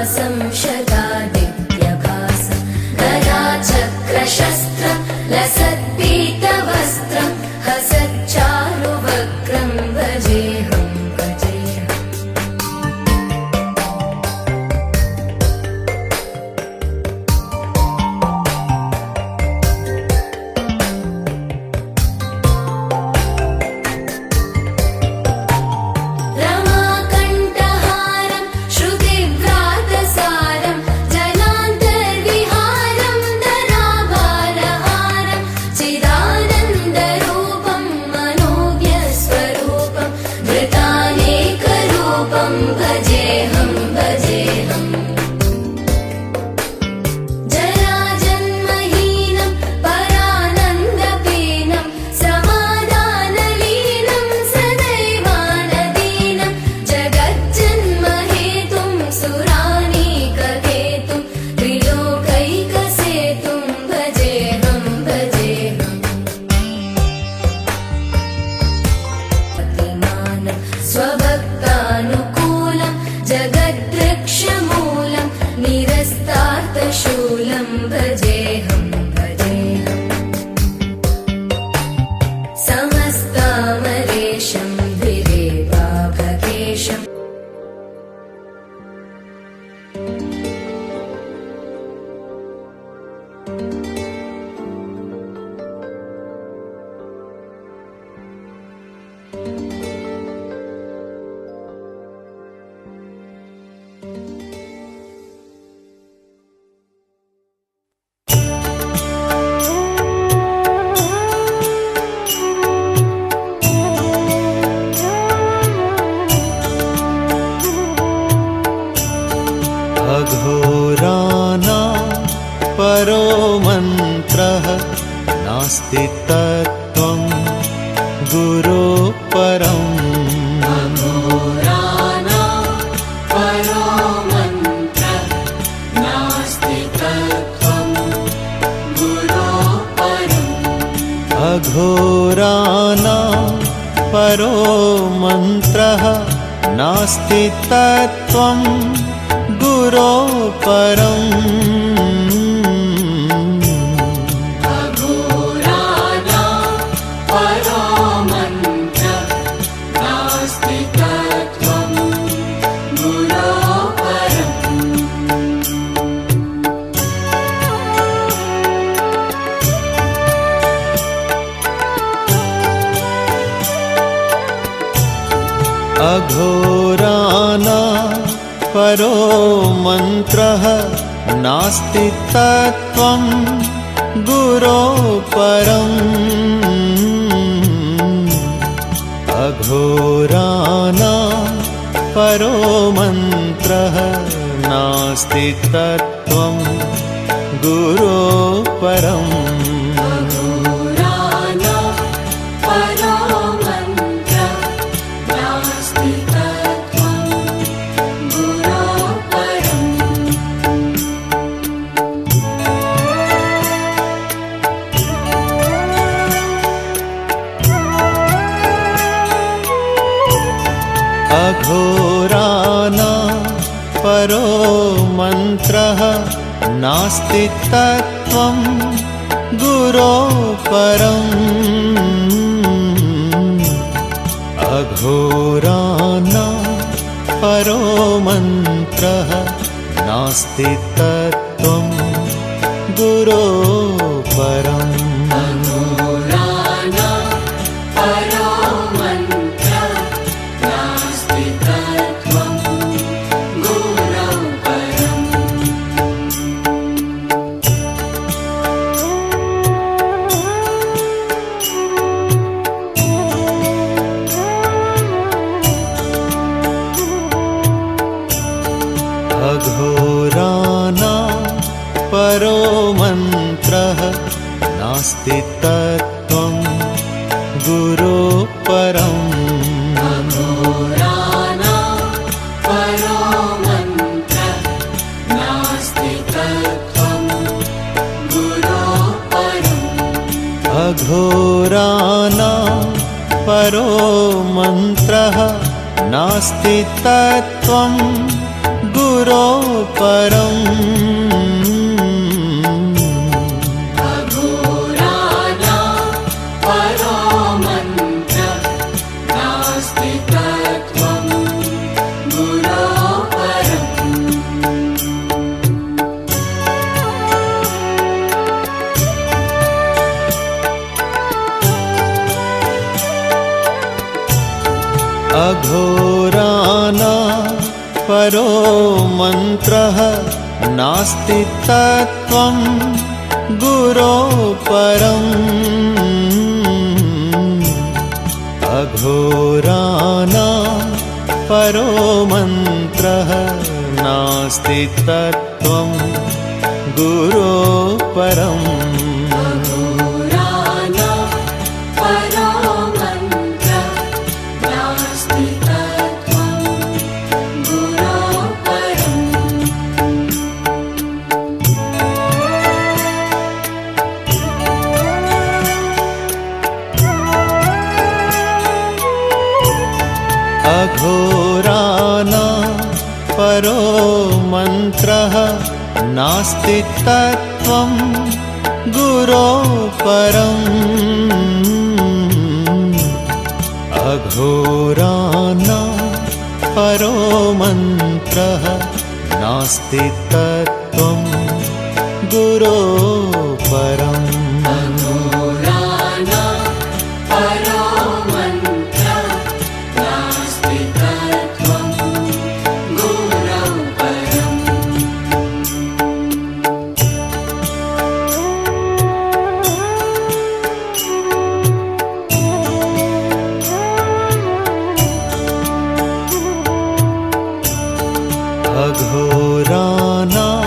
भासं शतादित्यभासं गदाचक्रशस्त्रं लसत्पीतवस्त्रं हसच्चारुवक्त्रं भजेऽहं भजेऽहम्। रमाकण्ठहारं श्रुतिव्रातसारं जनान्तर्विहारं धराभारहारं चिदानन्दरूपं मनोज्ञस्वरूपं धृतानेकरूपं भजेऽहं भजेऽहम्। जराजन्महीनं परानन्दपीनं समाधानलीनं सदैवानदीनं जगज्जन्महेतुं सुरानीकहेतुं त्रिलोकैकसेतुं भजेऽहं भजेऽहम्। प्रतिमानं स्वभक्तानुकूलं जगद्वृक्षमूलं निरस्तार्थशूलं भजेऽहं भजेऽहम्। समस्तामरेशं द्विरेवाभकेशम् अघोराणां परो मन्त्रः नास्ति तत्त्वं गुरो परम्। अघोराणां परो मन्त्रः नास्ति तत्त्वं गुरो परम्। अघोराणां परो मन्त्रः नास्ति तत्त्वं गुरो परम्। अघोराणां परो मन्त्रः नास्ति तत्त्वं गुरो परम्। अघोराणां परो मन्त्रः नास्ति तत्त्वं गुरो परम्। अघोराणां परो मन्त्रः नास्ति तत्त्वं गुरो परम्। अघोराणां परो मन्त्रः नास्ति तत्त्वं गुरो परम्। अघोराणां परो मन्त्रः नास्ति तत्त्वं गुरो परम्। अघोराणां परो मन्त्रः नास्ति तत्त्वं गुरो परम्। अघोराणां परो मन्त्रः नास्ति तत्त्वं गुरो परम्। अघोराणां परो मन्त्रः नास्ति तत्त्वं गुरो परम्। अघोराणां परो मन्त्रः नास्ति तत्त्वं गुरो परम्। अघोराणां परो मन्त्रः नास्ति तत्त्वं गुरो परम् अघोराणां परो मन्त्रः नास्ति तत्त्वं गुरो परम् अघोराणां परो मन्त्रः नास्ति तत्त्वं गुरो परम् अघोराणां परो मन्त्रः नास्ति तत्त्वं गुरो परम् अघोराणां परो मन्त्रः नास्ति तत्त्वं गुरो परम् अघोराणां परो मन्त्रः नास्ति तत्त्वं गुरो परम् अघोराणां परो मन्त्रः नास्ति तत्त्वं गुरो परम् अघोराणां परो मन्त्रः नास्ति तत्त्वं गुरो परम् अघोराणां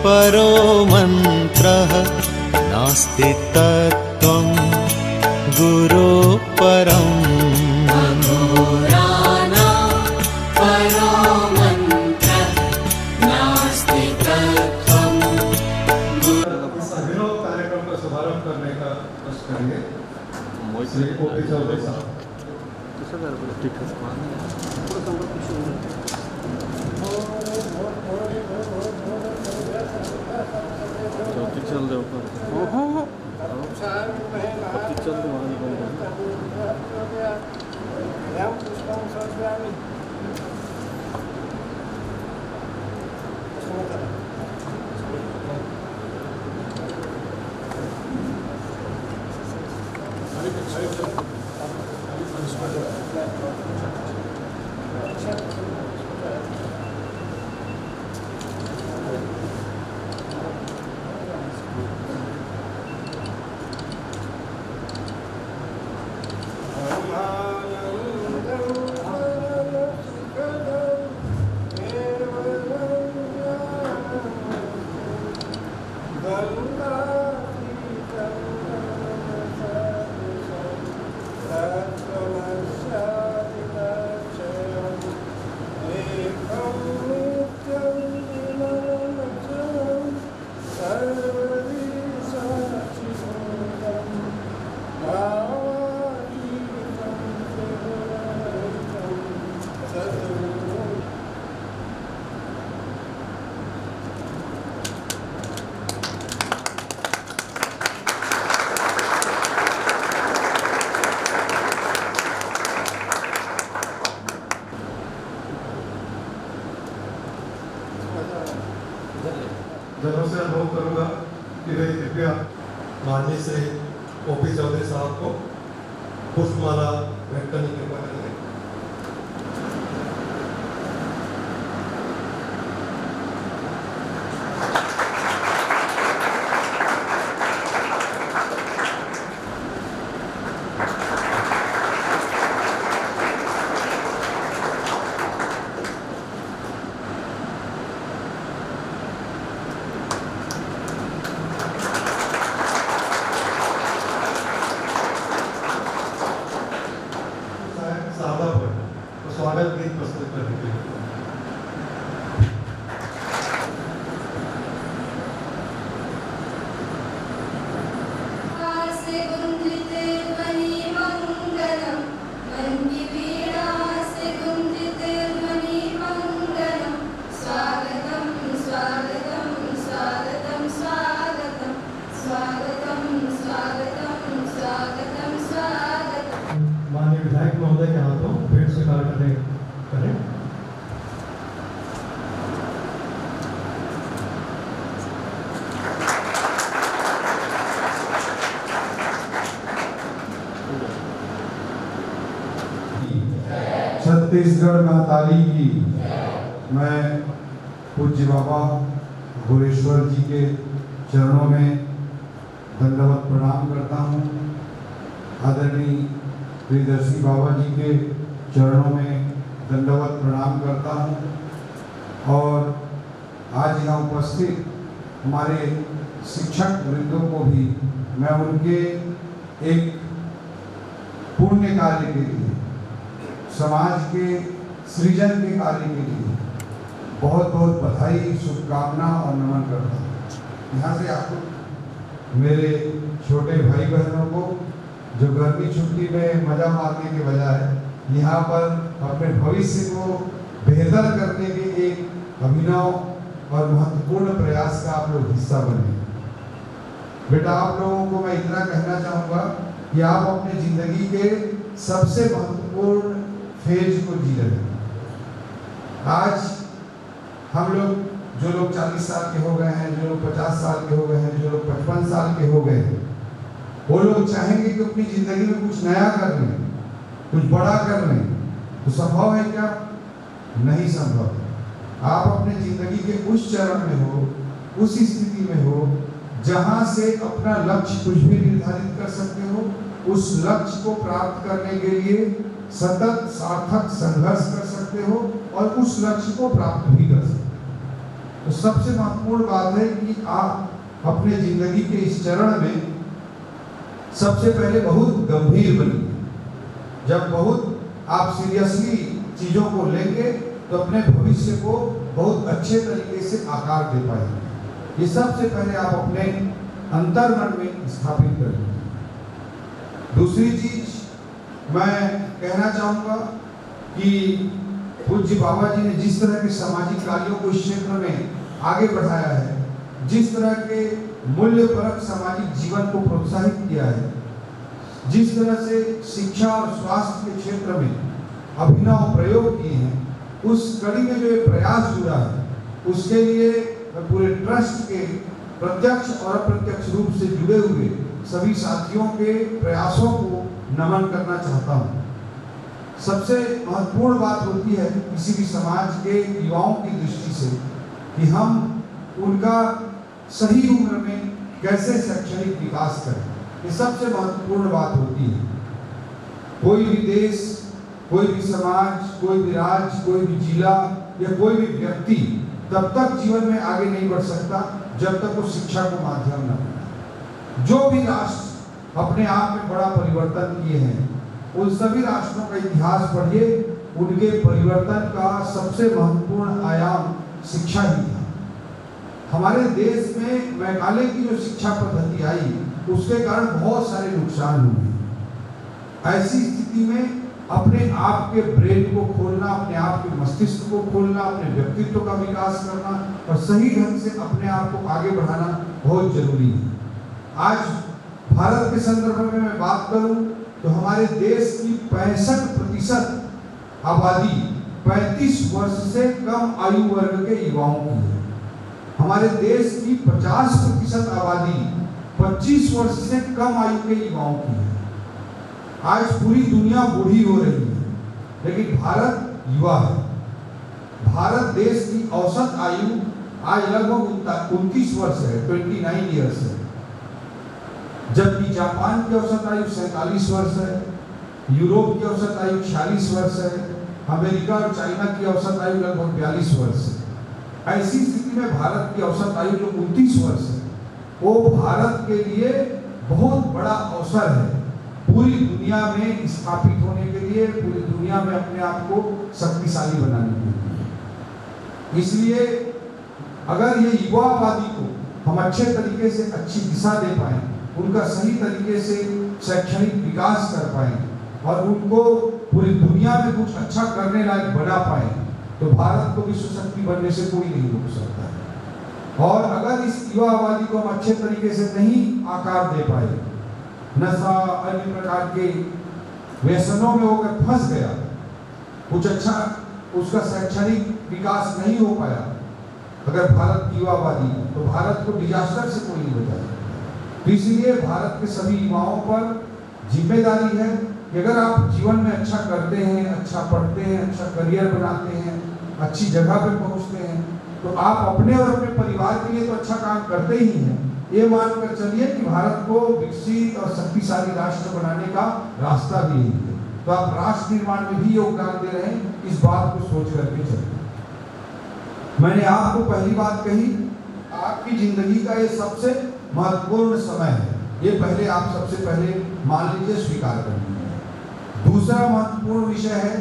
परो मन्त्रः नास्ति तत्त्वं गुरो परम् अघोराणां परो मन्त्रः नास्ति तत्त्वं इस अभिनव कार्यक्रम का शुभारंभ करने का प्रश्न करेंगे श्री ओपी चौधरी साहब। चल दे ऊपर चल दे वहाँ जनों से अनुरोध करूंगा कि वे कृपया माननीय श्री ओपी चौधरी साहब को पुष्पमाला भेंट करने की कृपा करेंगे। स्वागत गीत प्रस्तुत करने के लिए छत्तीसगढ़ महातारी की। मैं पूज्य बाबा भुवनेश्वर जी के चरणों में दंडवत प्रणाम करता हूँ। आदरणीय प्रियदर्शी बाबा जी के चरणों में दंडवत प्रणाम करता हूँ। और आज यहाँ उपस्थित हमारे शिक्षक वृंदों को भी मैं उनके एक पुण्य कार्य के लिए, समाज के सृजन के कार्य के लिए बहुत बहुत बधाई, शुभकामना और नमन करता हूँ। यहाँ से आपको मेरे छोटे भाई बहनों को जो गर्मी छुट्टी में मजा मारने के बजाय यहाँ पर अपने भविष्य को बेहतर करने के एक अभिनव और महत्वपूर्ण प्रयास का आप लोग हिस्सा बने। बेटा, आप लोगों को मैं इतना कहना चाहूँगा कि आप अपने जिंदगी के सबसे महत्वपूर्ण फेज को जी रहे हैं। आज हम लोग, जो लोग 40 साल के हो गए हैं, जो लोग 50 साल के हो गए हैं, जो लोग 55 साल के हो गए हैं, वो लोग चाहेंगे कि अपनी जिंदगी में कुछ नया कर लें, कुछ बड़ा कर लें। तो संभव है क्या? नहीं संभव। आप अपने जिंदगी के उस चरण में हो, उस स्थिति में हो जहां से अपना लक्ष्य कुछ भी निर्धारित कर सकते हो, उस लक्ष्य को प्राप्त करने के लिए सतत सार्थक संघर्ष कर सकते हो और उस लक्ष्य को प्राप्त भी कर सकते हो। तो सबसे महत्वपूर्ण बात है कि आप अपने जिंदगी के इस चरण में सबसे पहले बहुत गंभीर बनिए। जब बहुत आप सीरियसली चीजों को लेंगे तो अपने भविष्य को बहुत अच्छे तरीके से आकार दे पाएंगे। ये सबसे पहले आप अपने अंतर्मन में स्थापित करेंगे। दूसरी चीज मैं कहना चाहूँगा कि पूज्य बाबा जी ने जिस तरह के सामाजिक कार्यों को इस क्षेत्र में आगे बढ़ाया है, जिस तरह के मूल्यपरक सामाजिक जीवन को प्रोत्साहित किया है, जिस तरह से शिक्षा और स्वास्थ्य के क्षेत्र में अभिनव प्रयोग किए हैं, उस कड़ी में जो ये प्रयास जुड़ा है, उसके लिए मैं पूरे ट्रस्ट के प्रत्यक्ष और अप्रत्यक्ष रूप से जुड़े हुए सभी साथियों के प्रयासों को नमन करना चाहता हूँ। सबसे महत्वपूर्ण बात होती है किसी भी समाज के युवाओं की दृष्टि से कि हम उनका सही उम्र में कैसे शैक्षणिक विकास करें। ये सबसे महत्वपूर्ण बात होती है। कोई भी देश, कोई भी समाज, कोई भी राज्य, कोई भी जिला या कोई भी व्यक्ति तब तक जीवन में आगे नहीं बढ़ सकता जब तक वो शिक्षा को माध्यम न बनाए। जो भी राष्ट्र अपने आप में बड़ा परिवर्तन किए हैं, उन सभी राष्ट्रों का इतिहास पढ़िए, उनके परिवर्तन का सबसे महत्वपूर्ण आयाम शिक्षा ही था। हमारे देश में मैकाले की जो शिक्षा पद्धति आई, उसके कारण बहुत सारे नुकसान हुए। ऐसी स्थिति में अपने आप के ब्रेन को खोलना, अपने आप के मस्तिष्क को खोलना, अपने व्यक्तित्व का विकास करना और सही ढंग से अपने आप को आगे बढ़ाना बहुत जरूरी है। आज भारत के संदर्भ में मैं बात करूं तो हमारे देश की 65% आबादी 35 वर्ष से कम आयु वर्ग के युवाओं की है। हमारे देश की 50% आबादी 25 वर्ष से कम आयु के युवाओं की है। आज पूरी दुनिया बूढ़ी हो रही है, लेकिन भारत युवा है। भारत देश की औसत आयु आज लगभग 29 वर्ष है, 29 ईयर्स है, जबकि जापान की औसत आयु 47 वर्ष है, यूरोप की औसत आयु 46 वर्ष है, अमेरिका और चाइना की औसत आयु लगभग 42 वर्ष है। ऐसी स्थिति में भारत की औसत आयु जो 29 वर्ष है, वो भारत के लिए बहुत बड़ा अवसर है पूरी दुनिया में स्थापित होने के लिए, पूरी दुनिया में अपने आप को शक्तिशाली बनाने के लिए। इसलिए अगर ये युवा आबादी को हम अच्छे तरीके से अच्छी दिशा दे पाएं, उनका सही तरीके से शैक्षणिक विकास कर पाएं और उनको पूरी दुनिया में कुछ अच्छा करने लायक बना पाएं, तो भारत को विश्व शक्ति बनने से कोई नहीं रोक सकता है। और अगर इस युवा आबादी को हम अच्छे तरीके से नहीं आकार दे पाए, नशा, अन्य प्रकार के व्यसनों में होकर फंस गया, कुछ अच्छा उसका शैक्षणिक विकास नहीं हो पाया, अगर भारत की युवा आबादी, तो भारत को डिजास्टर से कोई नहीं बचा सकता। तो इसलिए भारत के सभी युवाओं पर जिम्मेदारी है कि अगर आप जीवन में अच्छा करते हैं, अच्छा पढ़ते हैं, अच्छा करियर बनाते हैं, अच्छी जगह पे पहुंचते हैं, तो आप अपने और अपने परिवार के लिए तो अच्छा काम करते ही हैं। ये मानकर चलिए कि भारत को विकसित और शक्तिशाली राष्ट्र बनाने का रास्ता भी यही है। तो आप राष्ट्र निर्माण में भी योगदान दे रहे हैं, इस बात को सोच करके चलिए। मैंने आपको पहली बात कही, आपकी जिंदगी का ये सबसे महत्वपूर्ण समय है। ये पहले आप सबसे पहले मान लीजिए, स्वीकार कर लीजिए। दूसरा महत्वपूर्ण विषय है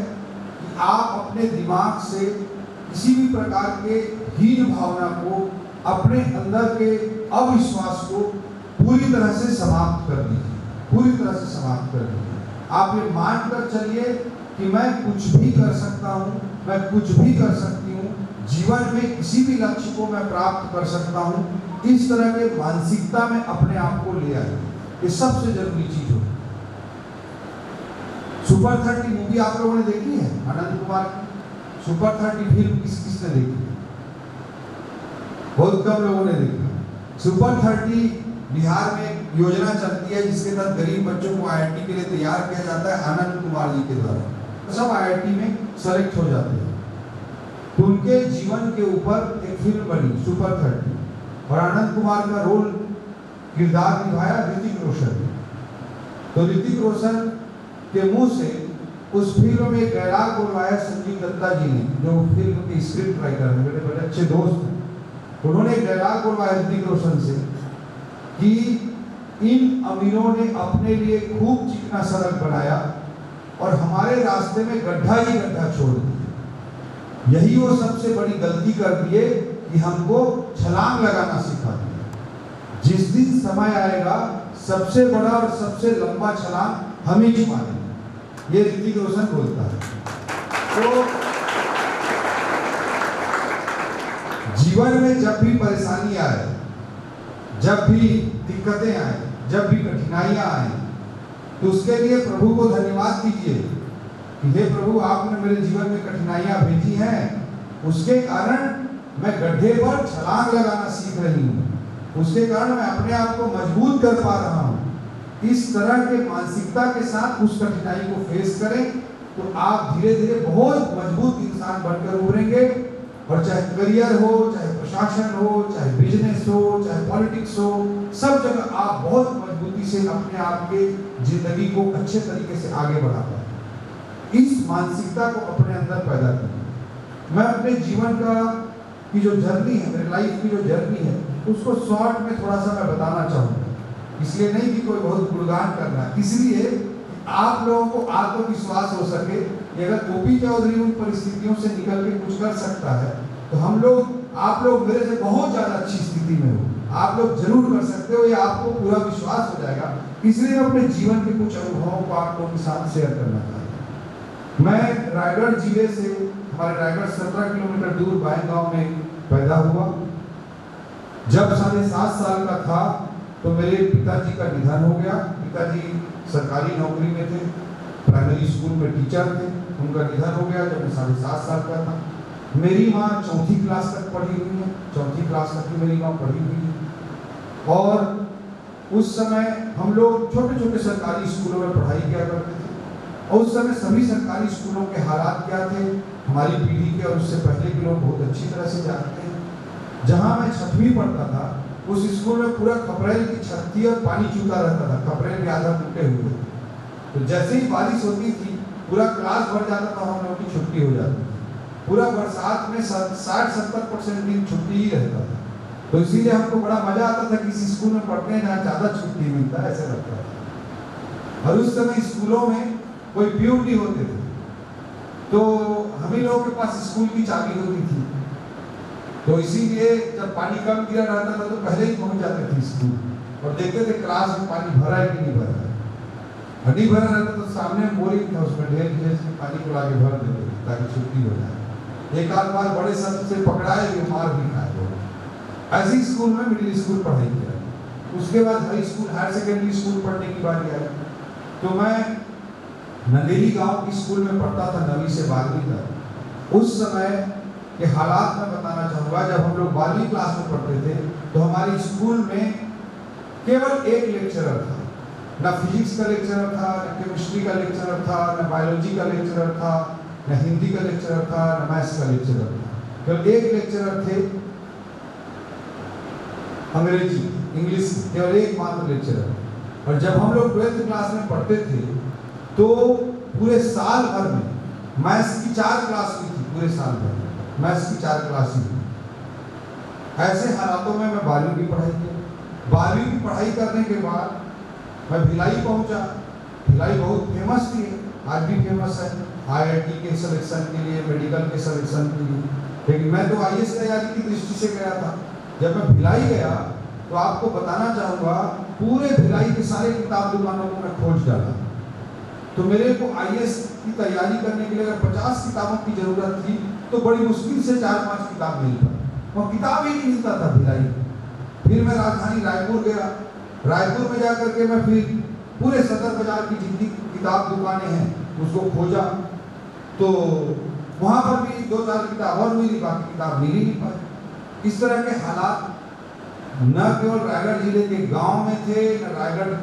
कि आप अपने दिमाग से किसी भी प्रकार के हीन भावना को, अपने अंदर के अविश्वास को पूरी तरह से समाप्त कर दीजिए, पूरी तरह से समाप्त कर दीजिए। आप ये मानकर चलिए कि मैं कुछ भी कर सकता हूँ, मैं कुछ भी कर सकती हूँ, जीवन में किसी भी लक्ष्य को मैं प्राप्त कर सकता हूँ। इस तरह के मानसिकता में अपने आप को ले आइए, ये सबसे जरूरी चीज होगी। सुपर 30 मूवी आप लोगों ने देखी है, आनंद कुमार की सुपर 30 फिल्म किसने देखी है? बहुत कम लोगों ने देखी। सुपर 30 बिहार में एक योजना चलती है जिसके तहत गरीब बच्चों को IIT के लिए तैयार किया जाता है आनंद कुमार जी के द्वारा। सब IIT में सेलेक्ट हो जाते हैं, तो उनके जीवन के ऊपर एक फिल्म बनी सुपर 30, और आनंद कुमार का रोल किरदार निभाया ऋतिक रोशन ने। तो ऋतिक रोशन के मुंह से उस फिल्म में डायलॉग बोलवाया संजीव दत्ता जी ने, जो फिल्म के स्क्रिप्ट राइटर हैं, मेरे बड़े अच्छे दोस्त हैं। उन्होंने एक डायलॉग बोलवाया ऋतिक रोशन से कि इन अमीरों ने अपने लिए खूब चिकना सड़क बनाया और हमारे रास्ते में गड्ढा ही गड्ढा छोड़ दिया। यही वो सबसे बड़ी गलती कर दिए कि हमको छलांग लगाना सिखा दिया। जिस दिन समय आएगा सबसे बड़ा और सबसे लंबा छलांग हम ही मारेंगे, ये ऋतिक रोशन बोलता है। तो जीवन में जब भी परेशानी आए, जब भी दिक्कतें आए, जब भी कठिनाइयां आए, तो उसके लिए प्रभु को धन्यवाद दीजिए कि हे प्रभु, आपने मेरे जीवन में कठिनाइयां भेजी हैं, उसके कारण मैं गड्ढे पर छलांग लगाना सीख रही हूँ, उसके कारण मैं अपने आप को मजबूत कर पा रहा हूँ। इस तरह के मानसिकता के साथ उस कठिनाई को फेस करें तो आप धीरे धीरे बहुत मजबूत इंसान बनकर उभरेंगे। और चाहे करियर हो, चाहे प्रशासन हो, चाहे बिजनेस हो, चाहे पॉलिटिक्स हो, सब जगह आप बहुत मजबूती से अपने आप के जिंदगी को अच्छे तरीके से आगे बढ़ा पाए। इस मानसिकता को अपने अंदर पैदा करें। मैं अपने जीवन का की जो जर्नी है, मेरे लाइफ की जो जर्नी है, उसको शॉर्ट में थोड़ा सा मैं बताना चाहूँगा। इसलिए नहीं कि कोई बहुत गुणगान करना, इसलिए आप लोगों को आत्मविश्वास हो सके कि अगर गोपी चौधरी उन परिस्थितियों से निकल के कुछ कर सकता है, तो हम लोग, आप लोग मेरे से बहुत ज़्यादा अच्छी स्थिति में हो, आप लोग जरूर कर सकते हो, ये आपको पूरा विश्वास हो जाएगा। इसलिए मैं अपने जीवन के कुछ अनुभवों को आप लोगों के साथ शेयर करना चाहता हूँ। मैं रायगढ़ जिले से, हमारे रायगढ़ 17 किलोमीटर दूर बाएं गाँव में पैदा हुआ। जब 7.5 साल का था तो मेरे पिताजी का निधन हो गया। पिताजी सरकारी नौकरी में थे, प्राइमरी स्कूल में टीचर थे, उनका निधन हो गया जब मैं 7.5 साल का था। मेरी माँ 4ठी क्लास तक पढ़ी हुई है, 4ठी क्लास तक की मेरी माँ पढ़ी हुई है। और उस समय हम लोग छोटे छोटे सरकारी स्कूलों में पढ़ाई किया करते थे। और उस समय सभी सरकारी स्कूलों के हालात क्या थे, हमारी पीढ़ी के और उससे पहले के लोग बहुत अच्छी तरह से जानते हैं। जहाँ मैं 6वीं पढ़ता था, उस स्कूल में पूरा खपरेल की छत थी और पानी चूता रहता था, खपरेल के आधा टूटे हुए थे। तो जैसे ही बारिश होती थी, पूरा क्लास भर जाता था, हम लोग की छुट्टी हो जाती थी। पूरा बरसात में 60-70% दिन छुट्टी ही रहता था। तो इसीलिए हमको बड़ा मजा आता था कि इस स्कूल में पढ़ते हैं जहाँ ज़्यादा छुट्टी मिलता है, ऐसा लगता था। और उस समय स्कूलों में कोई प्यून नहीं होते थे, तो हम ही लोगों के पास स्कूल की चाबी होती थी। तो इसीलिए जब पानी कम गिरा रहता था तो पहले ही पहुंच जाते थे स्कूल और देखते थे क्लास में पानी भरा है कि नहीं भरा है। नहीं भरा रहता तो सामने बोरिंग था, उसमें ढेर ढेर पानी को लाके भर देते थे ताकि छुट्टी हो जाए। एक आध बार बड़े सर से पकड़ाए भी, मार भी खाए लोग। ऐसे स्कूल में मिडिल स्कूल पढ़ाई किया। उसके बाद high school, higher secondary school पढ़ने की बारी आई तो मैं नंदेली गांव की स्कूल में पढ़ता था 9वीं से 12वीं तक। उस समय के हालात मैं बताना चाहूँगा। जब हम लोग 12वीं क्लास में पढ़ते थे तो हमारे स्कूल में केवल एक लेक्चरर था। ना फिजिक्स का लेक्चरर था, ना केमिस्ट्री का लेक्चरर था, ना बायोलॉजी का लेक्चरर था, ना हिंदी का लेक्चरर था, ना मैथ्स का लेक्चरर था। केवल एक लेक्चरर थे अंग्रेजी, इंग्लिश, केवल एक मात्र लेक्चरर। और जब हम लोग 12th क्लास में पढ़ते थे तो पूरे साल भर में मैथ्स की 4 क्लास हुई थी, पूरे साल भर में मैथ्स की 4 क्लास हुई। ऐसे हालातों में मैं 12वीं की पढ़ाई की। 12वीं की पढ़ाई करने के बाद मैं भिलाई पहुंचा। भिलाई बहुत फेमस थी, आज भी फेमस है IIT के सिलेक्शन के लिए, मेडिकल के सिलेक्शन के लिए। लेकिन मैं तो IAS तैयारी की दृष्टि से गया था। जब मैं भिलाई गया तो आपको बताना चाहूँगा, पूरे भिलाई के सारे किताब दुकानों को मैं खोज डाला। तो मेरे को IAS की तैयारी करने के लिए अगर 50 किताबों की जरूरत थी तो बड़ी मुश्किल से 4-5 किताब मिल पाई। वो किताब ही नहीं मिलता था भिलाई। फिर मैं राजधानी रायपुर गया। रायपुर में जाकर के मैं फिर पूरे सदर बाजार की जितनी किताब दुकानें हैं उसको खोजा। तो वहाँ पर भी 2-4 किताब और मिली, बाकी किताब मिल ही नहीं पाई। इस तरह के हालात न केवल रायगढ़ जिले के गांव में थे, न रायगढ़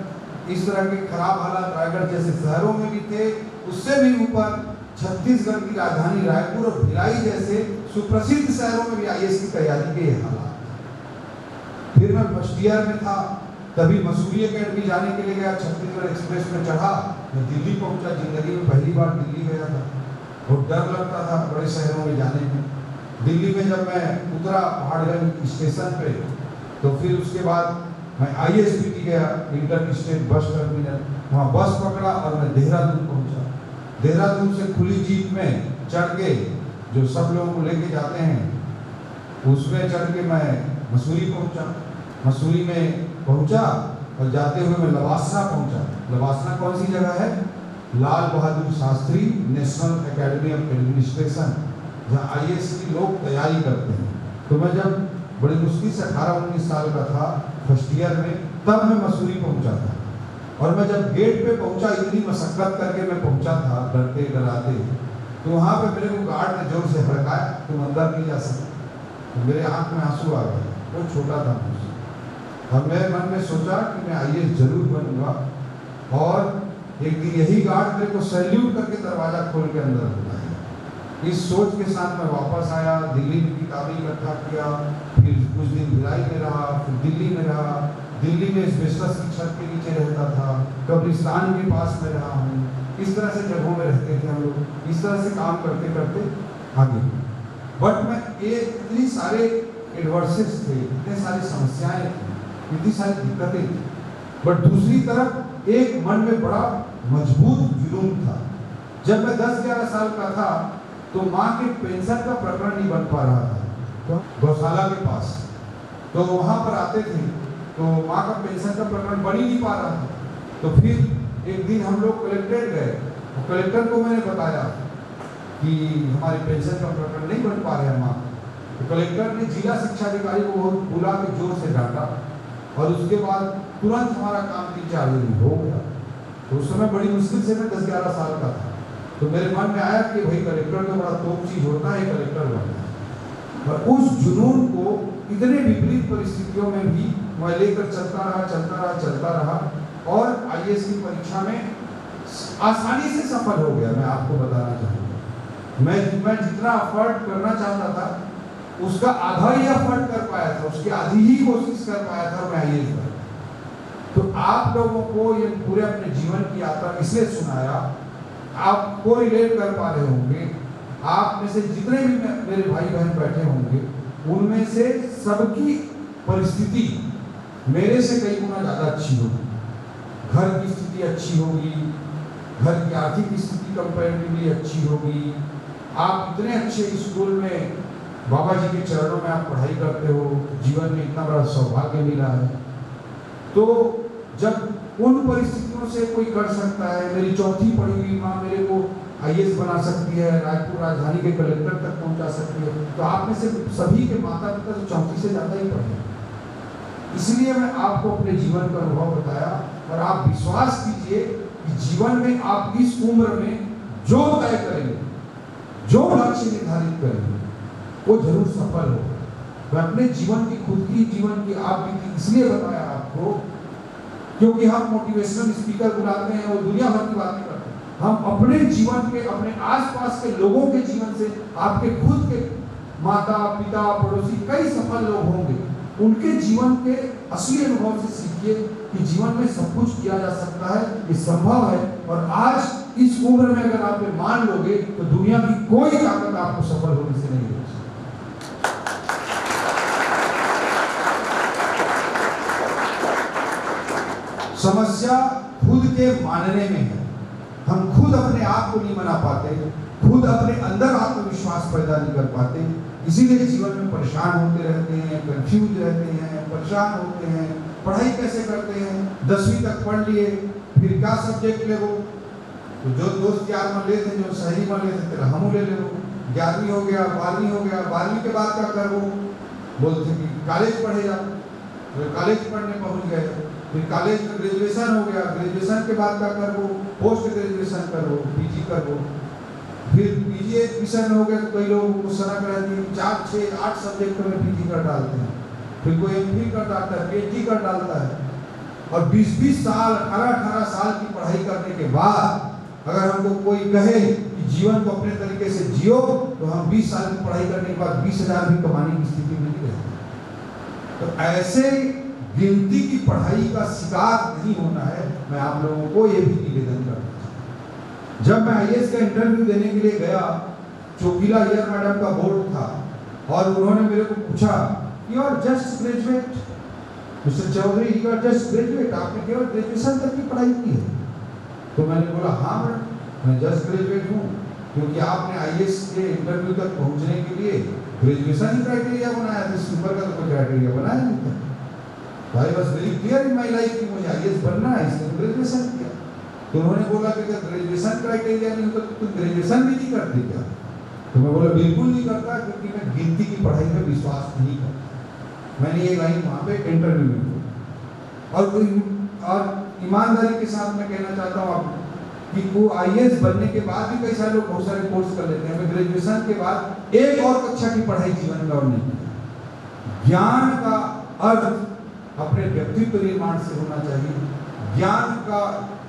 इस तरह के खराब हालात रायगढ़ जैसे शहरों में भी थे, उससे भी ऊपर छत्तीसगढ़ की राजधानी रायपुर और भिलाई जैसे सुप्रसिद्ध शहरों में भी IAS की तैयारी के हालात। फिर मैं फर्स्ट ईयर में था, तभी मसूरी अकेडमी जाने के लिए गया। छत्तीसगढ़ एक्सप्रेस में चढ़ा, मैं दिल्ली पहुंचा। जिंदगी में पहली बार दिल्ली गया था, बहुत डर लगता था बड़े शहरों में जाने में। दिल्ली में जब मैं उतरा पहाड़गंज स्टेशन पे, तो फिर उसके बाद मैं ISBT गया, इंटर स्टेट बस टर्मिनल। वहाँ बस पकड़ा और मैं देहरादून पहुंचा। देहरादून से खुली जीप में चढ़ के, जो सब लोगों को लेके जाते हैं, उसमें चढ़ के मैं मसूरी पहुंचा। मसूरी में पहुंचा और जाते हुए मैं लवासना पहुंचा। लवासना कौन सी जगह है? Lal Bahadur Shastri national academy of administration, जहाँ IAS की लोग तैयारी करते हैं। तो मैं जब बड़ी मुश्किल से 18-19 साल का था, फर्स्ट ईयर में, तब मैं मसूरी पहुंचा था। और मैं जब गेट पे पहुंचा, इतनी मशक्कत करके मैं पहुंचा था, डरते डराते, तो वहाँ पे मेरे को गार्ड ने जोर से हड़काया, तुम अंदर नहीं जा सकते। तो मेरे आंख में आंसू आ गए, बहुत छोटा था मुझसे। और मैं मन में सोचा कि मैं IAS जरूर बनूंगा। और एक दिन यही गार्ड मेरे को सैल्यूट करके दरवाजा खोल के अंदर बुलाया। इस सोच के साथ मैं वापस आया, दिल्ली में किताबें इकट्ठा किया, फिर कुछ दिन भिलाई में रहा, फिर दिल्ली में रहा। दिल्ली में एस्बेस्टस की छत के नीचे रहता था, कब्रिस्तान के पास में रहा हूँ। इस तरह से जगहों में रहते थे हम लोग, इस तरह से काम करते करते आगे। बट मैं इतनी सारे एडवर्सेस थे, इतने सारी समस्याएं थी, इतनी सारी दिक्कतें थी। बट दूसरी तरफ एक मन में बड़ा मजबूत जुनून था। जब मैं 10-11 साल का था तो माँ के पेंशन का प्रकरण नहीं बन पा रहा था, तो गौशाला के पास, तो वहाँ पर आते थे, तो माँ का पेंशन का प्रकरण बन ही नहीं पा रहा था। तो फिर एक दिन हम लोग कलेक्ट्रेट गए, और कलेक्टर को मैंने बताया कि हमारे पेंशन का प्रकरण नहीं बन पा रहा है माँ। तो कलेक्टर ने जिला शिक्षा अधिकारी को बहुत बुला के जोर से डांटा, और उसके बाद तुरंत हमारा काम 3-4 दिन हो गया। तो उस समय बड़ी मुश्किल से मैं 10-11 साल का था। तो मेरे मन में आया कि भाई कलेक्टर तो बड़ा तोप चीज होता है, कलेक्टर बनना है। और उस जुनून को इतने विपरीत परिस्थितियों में भी मैं लेकर चलता रहा और IAS की परीक्षा में आसानी से सफल हो गया। मैं आपको बताना चाहूँगा, मैं जितना एफर्ट करना चाहता था उसका आधा ही एफर्ट कर पाया था, उसकी आधी ही कोशिश कर पाया था मैं IAS बना। तो आप लोगों को ये पूरे अपने जीवन की यात्रा इसलिए सुनाया, आप को रिलेट कर पा रहे होंगे। आप में से जितने भी मेरे भाई बहन बैठे होंगे, उनमें से सबकी परिस्थिति मेरे से कई गुना ज़्यादा अच्छी होगी। घर की स्थिति अच्छी होगी, घर की आर्थिक स्थिति कंपैरेटिवली अच्छी होगी। आप इतने अच्छे स्कूल में बाबा जी के चरणों में आप पढ़ाई करते हो, जीवन में इतना बड़ा सौभाग्य मिला है। तो जब उन परिस्थितियों से कोई कर सकता है, मेरी चौथी पढ़ी हुई माँ मेरे को IAS बना सकती है, रायपुर राजधानी के कलेक्टर तक पहुंचा सकती है, तो आप में से सभी के माता पिता तो चौथी से ज़्यादा ही पढ़े। इसलिए मैं आपको अपने जीवन का अनुभव बताया, और आप विश्वास कीजिए कि जीवन में आप इस उम्र में जो तय करेंगे, जो लक्ष्य निर्धारित करेंगे, वो जरूर सफल होगा। मैं अपने जीवन की, खुद की जीवन की आप बीती इसलिए बताया आपको क्योंकि हम मोटिवेशनल स्पीकर बुलाते हैं और दुनिया भर की बातें करते हैं। हम अपने जीवन के, अपने आसपास के लोगों के जीवन से, आपके खुद के माता पिता पड़ोसी कई सफल लोग होंगे, उनके जीवन के असली अनुभव से सीखिए कि जीवन में सब कुछ किया जा सकता है, ये संभव है। और आज इस उम्र में अगर आप ये मान लोगे तो दुनिया की कोई ताकत आपको सफल होने से नहीं रोक सकती। समस्या खुद के मानने में है। हम खुद अपने आप को नहीं मना पाते, खुद अपने अंदर आत्मविश्वास पैदा नहीं कर पाते, इसीलिए जीवन में परेशान होते रहते हैं, कंफ्यूज रहते हैं, परेशान होते हैं। पढ़ाई कैसे करते हैं? 10वीं तक पढ़ लिए, फिर क्या सब्जेक्ट ले वो, तो जो दोस्त यार मान लेते हैं, जो सही मान लेते हैं, तेरा हम ले ले वो। 11वीं हो गया, 12वीं हो गया, 12वीं के बाद क्या कर वो बोलते कि कॉलेज पढ़े जा, तो कॉलेज पढ़ने पहुंच गए। फिर कॉलेज में ग्रेजुएशन हो गया, ग्रेजुएशन के बाद क्या कर वो पोस्ट ग्रेजुएशन कर वो, पीजी कर वो। फिर पीजी एडमिशन हो गया तो कई लोगों को सनक रहती है, 4, 6, 8 सब्जेक्ट में पीजी कर डालते हैं। फिर कोई एमफिल कर डालता है, पीएचडी कर डालता है। और 20-20 साल, 18-18 साल की पढ़ाई करने के बाद अगर हमको कोई कहे कि जीवन को अपने तरीके से जियो, तो हम 20 साल की पढ़ाई करने के बाद 20,000 भी कमाने की स्थिति में नहीं रहते। तो ऐसे गिनती की पढ़ाई का शिकार नहीं होना है। मैं आप लोगों को ये भी निवेदन करता हूं। जब मैं आईएएस का इंटरव्यू देने के लिए गया, चोकीला अय्यर मैडम का बोर्ड था और उन्होंने मेरे को पूछा, you are just graduate mister Chaudhary, you are just graduate, आपने केवल ग्रेजुएशन तक की पढ़ाई की है? तो मैंने बोला हाँ मैडम, मैं जस्ट ग्रेजुएट हूँ, क्योंकि आपने आईएएस के इंटरव्यू तक पहुँचने के लिए ग्रेजुएशन ही क्राइटेरिया बनाया था, ऊपर का तो कोई क्राइटेरिया बनाया नहीं था। I was very clear in my life कि मुझे आईएएस बनना है, इसलिए ग्रेजुएशन किया। तो उन्होंने बोला कि अगर ग्रेजुएशन क्राइटेरिया नहीं होता तो तुम ग्रेजुएशन भी नहीं करते क्या? तो मैं बोला बिल्कुल नहीं करता, क्योंकि मैं गिनती की पढ़ाई में विश्वास नहीं करता। मैंने ये लाइन वहाँ पे इंटरव्यू में बोली। और ईमानदारी के साथ मैं कहना चाहता हूँ आपको कि वो आईएएस बनने के बाद भी कई सारे लोग बहुत सारे कोर्स कर लेते हैं। मैं ग्रेजुएशन के बाद एक और कक्षा की पढ़ाई जीवन में और नहीं की। ज्ञान का अर्थ अपने व्यक्तित्व निर्माण से होना चाहिए। ज्ञान का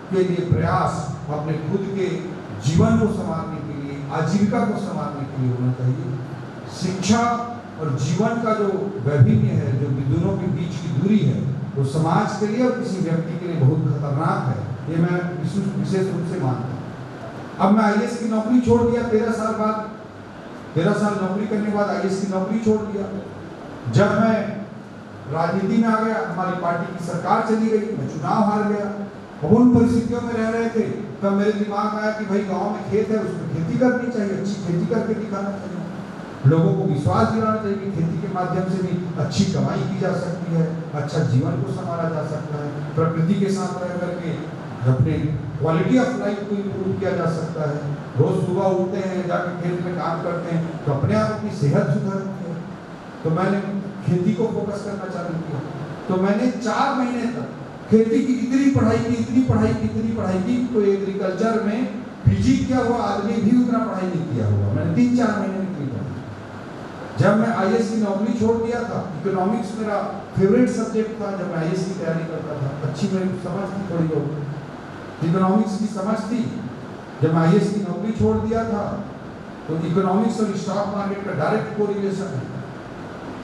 के लिए प्रयास अपने खुद के जीवन को संभालने के लिए, आजीविका को संभालने के लिए होना चाहिए। शिक्षा और जीवन का जो वैभिन्न है, जो दोनों के बीच की दूरी है, वो समाज के लिए और किसी व्यक्ति के लिए बहुत खतरनाक है। ये मैं विशेष रूप से मानता हूँ। अब मैं आईएएस की नौकरी छोड़ दिया 13 साल बाद, 13 साल नौकरी करने के बाद आईएएस की नौकरी छोड़ दिया। जब मैं राजनीति में आ गया, हमारी पार्टी की सरकार चली गई, मैं चुनाव हार गया। अब उन परिस्थितियों में रह रहे थे, तब मेरे दिमाग में आया कि भाई गांव में खेत है, उसमें खेती करनी चाहिए, अच्छी खेती करके दिखाना चाहिए, लोगों को विश्वास दिलाना चाहिए कि खेती के माध्यम से भी अच्छी कमाई की जा सकती है, अच्छा जीवन को संभाला जा सकता है, प्रकृति के साथ रह करके अपने क्वालिटी ऑफ लाइफ को इम्प्रूव किया जा सकता है। रोज सुबह उठते हैं, जाकर खेत में काम करते हैं, तो अपने आप अपनी सेहत सुधरती है। तो मैंने खेती को फोकस करना चालू किया। तो मैंने 4 महीने तक खेती की इतनी पढ़ाई की, तो एग्रीकल्चर में पीजी किया हुआ आदमी भी उतना पढ़ाई नहीं किया हुआ। मैंने 3-4 महीने निकली पढ़ाई। जब मैं आईएएस की नौकरी छोड़ दिया था, इकोनॉमिक्स मेरा फेवरेट सब्जेक्ट था। जब मैं आईएएस की तैयारी करता था, अच्छी मेरी समझ थी, थोड़ी बहुत इकोनॉमिक्स की समझ थी। जब मैं आईएएस की नौकरी छोड़ दिया था, तो इकोनॉमिक्स और स्टॉक मार्केट का डायरेक्ट कोरिलेशन है।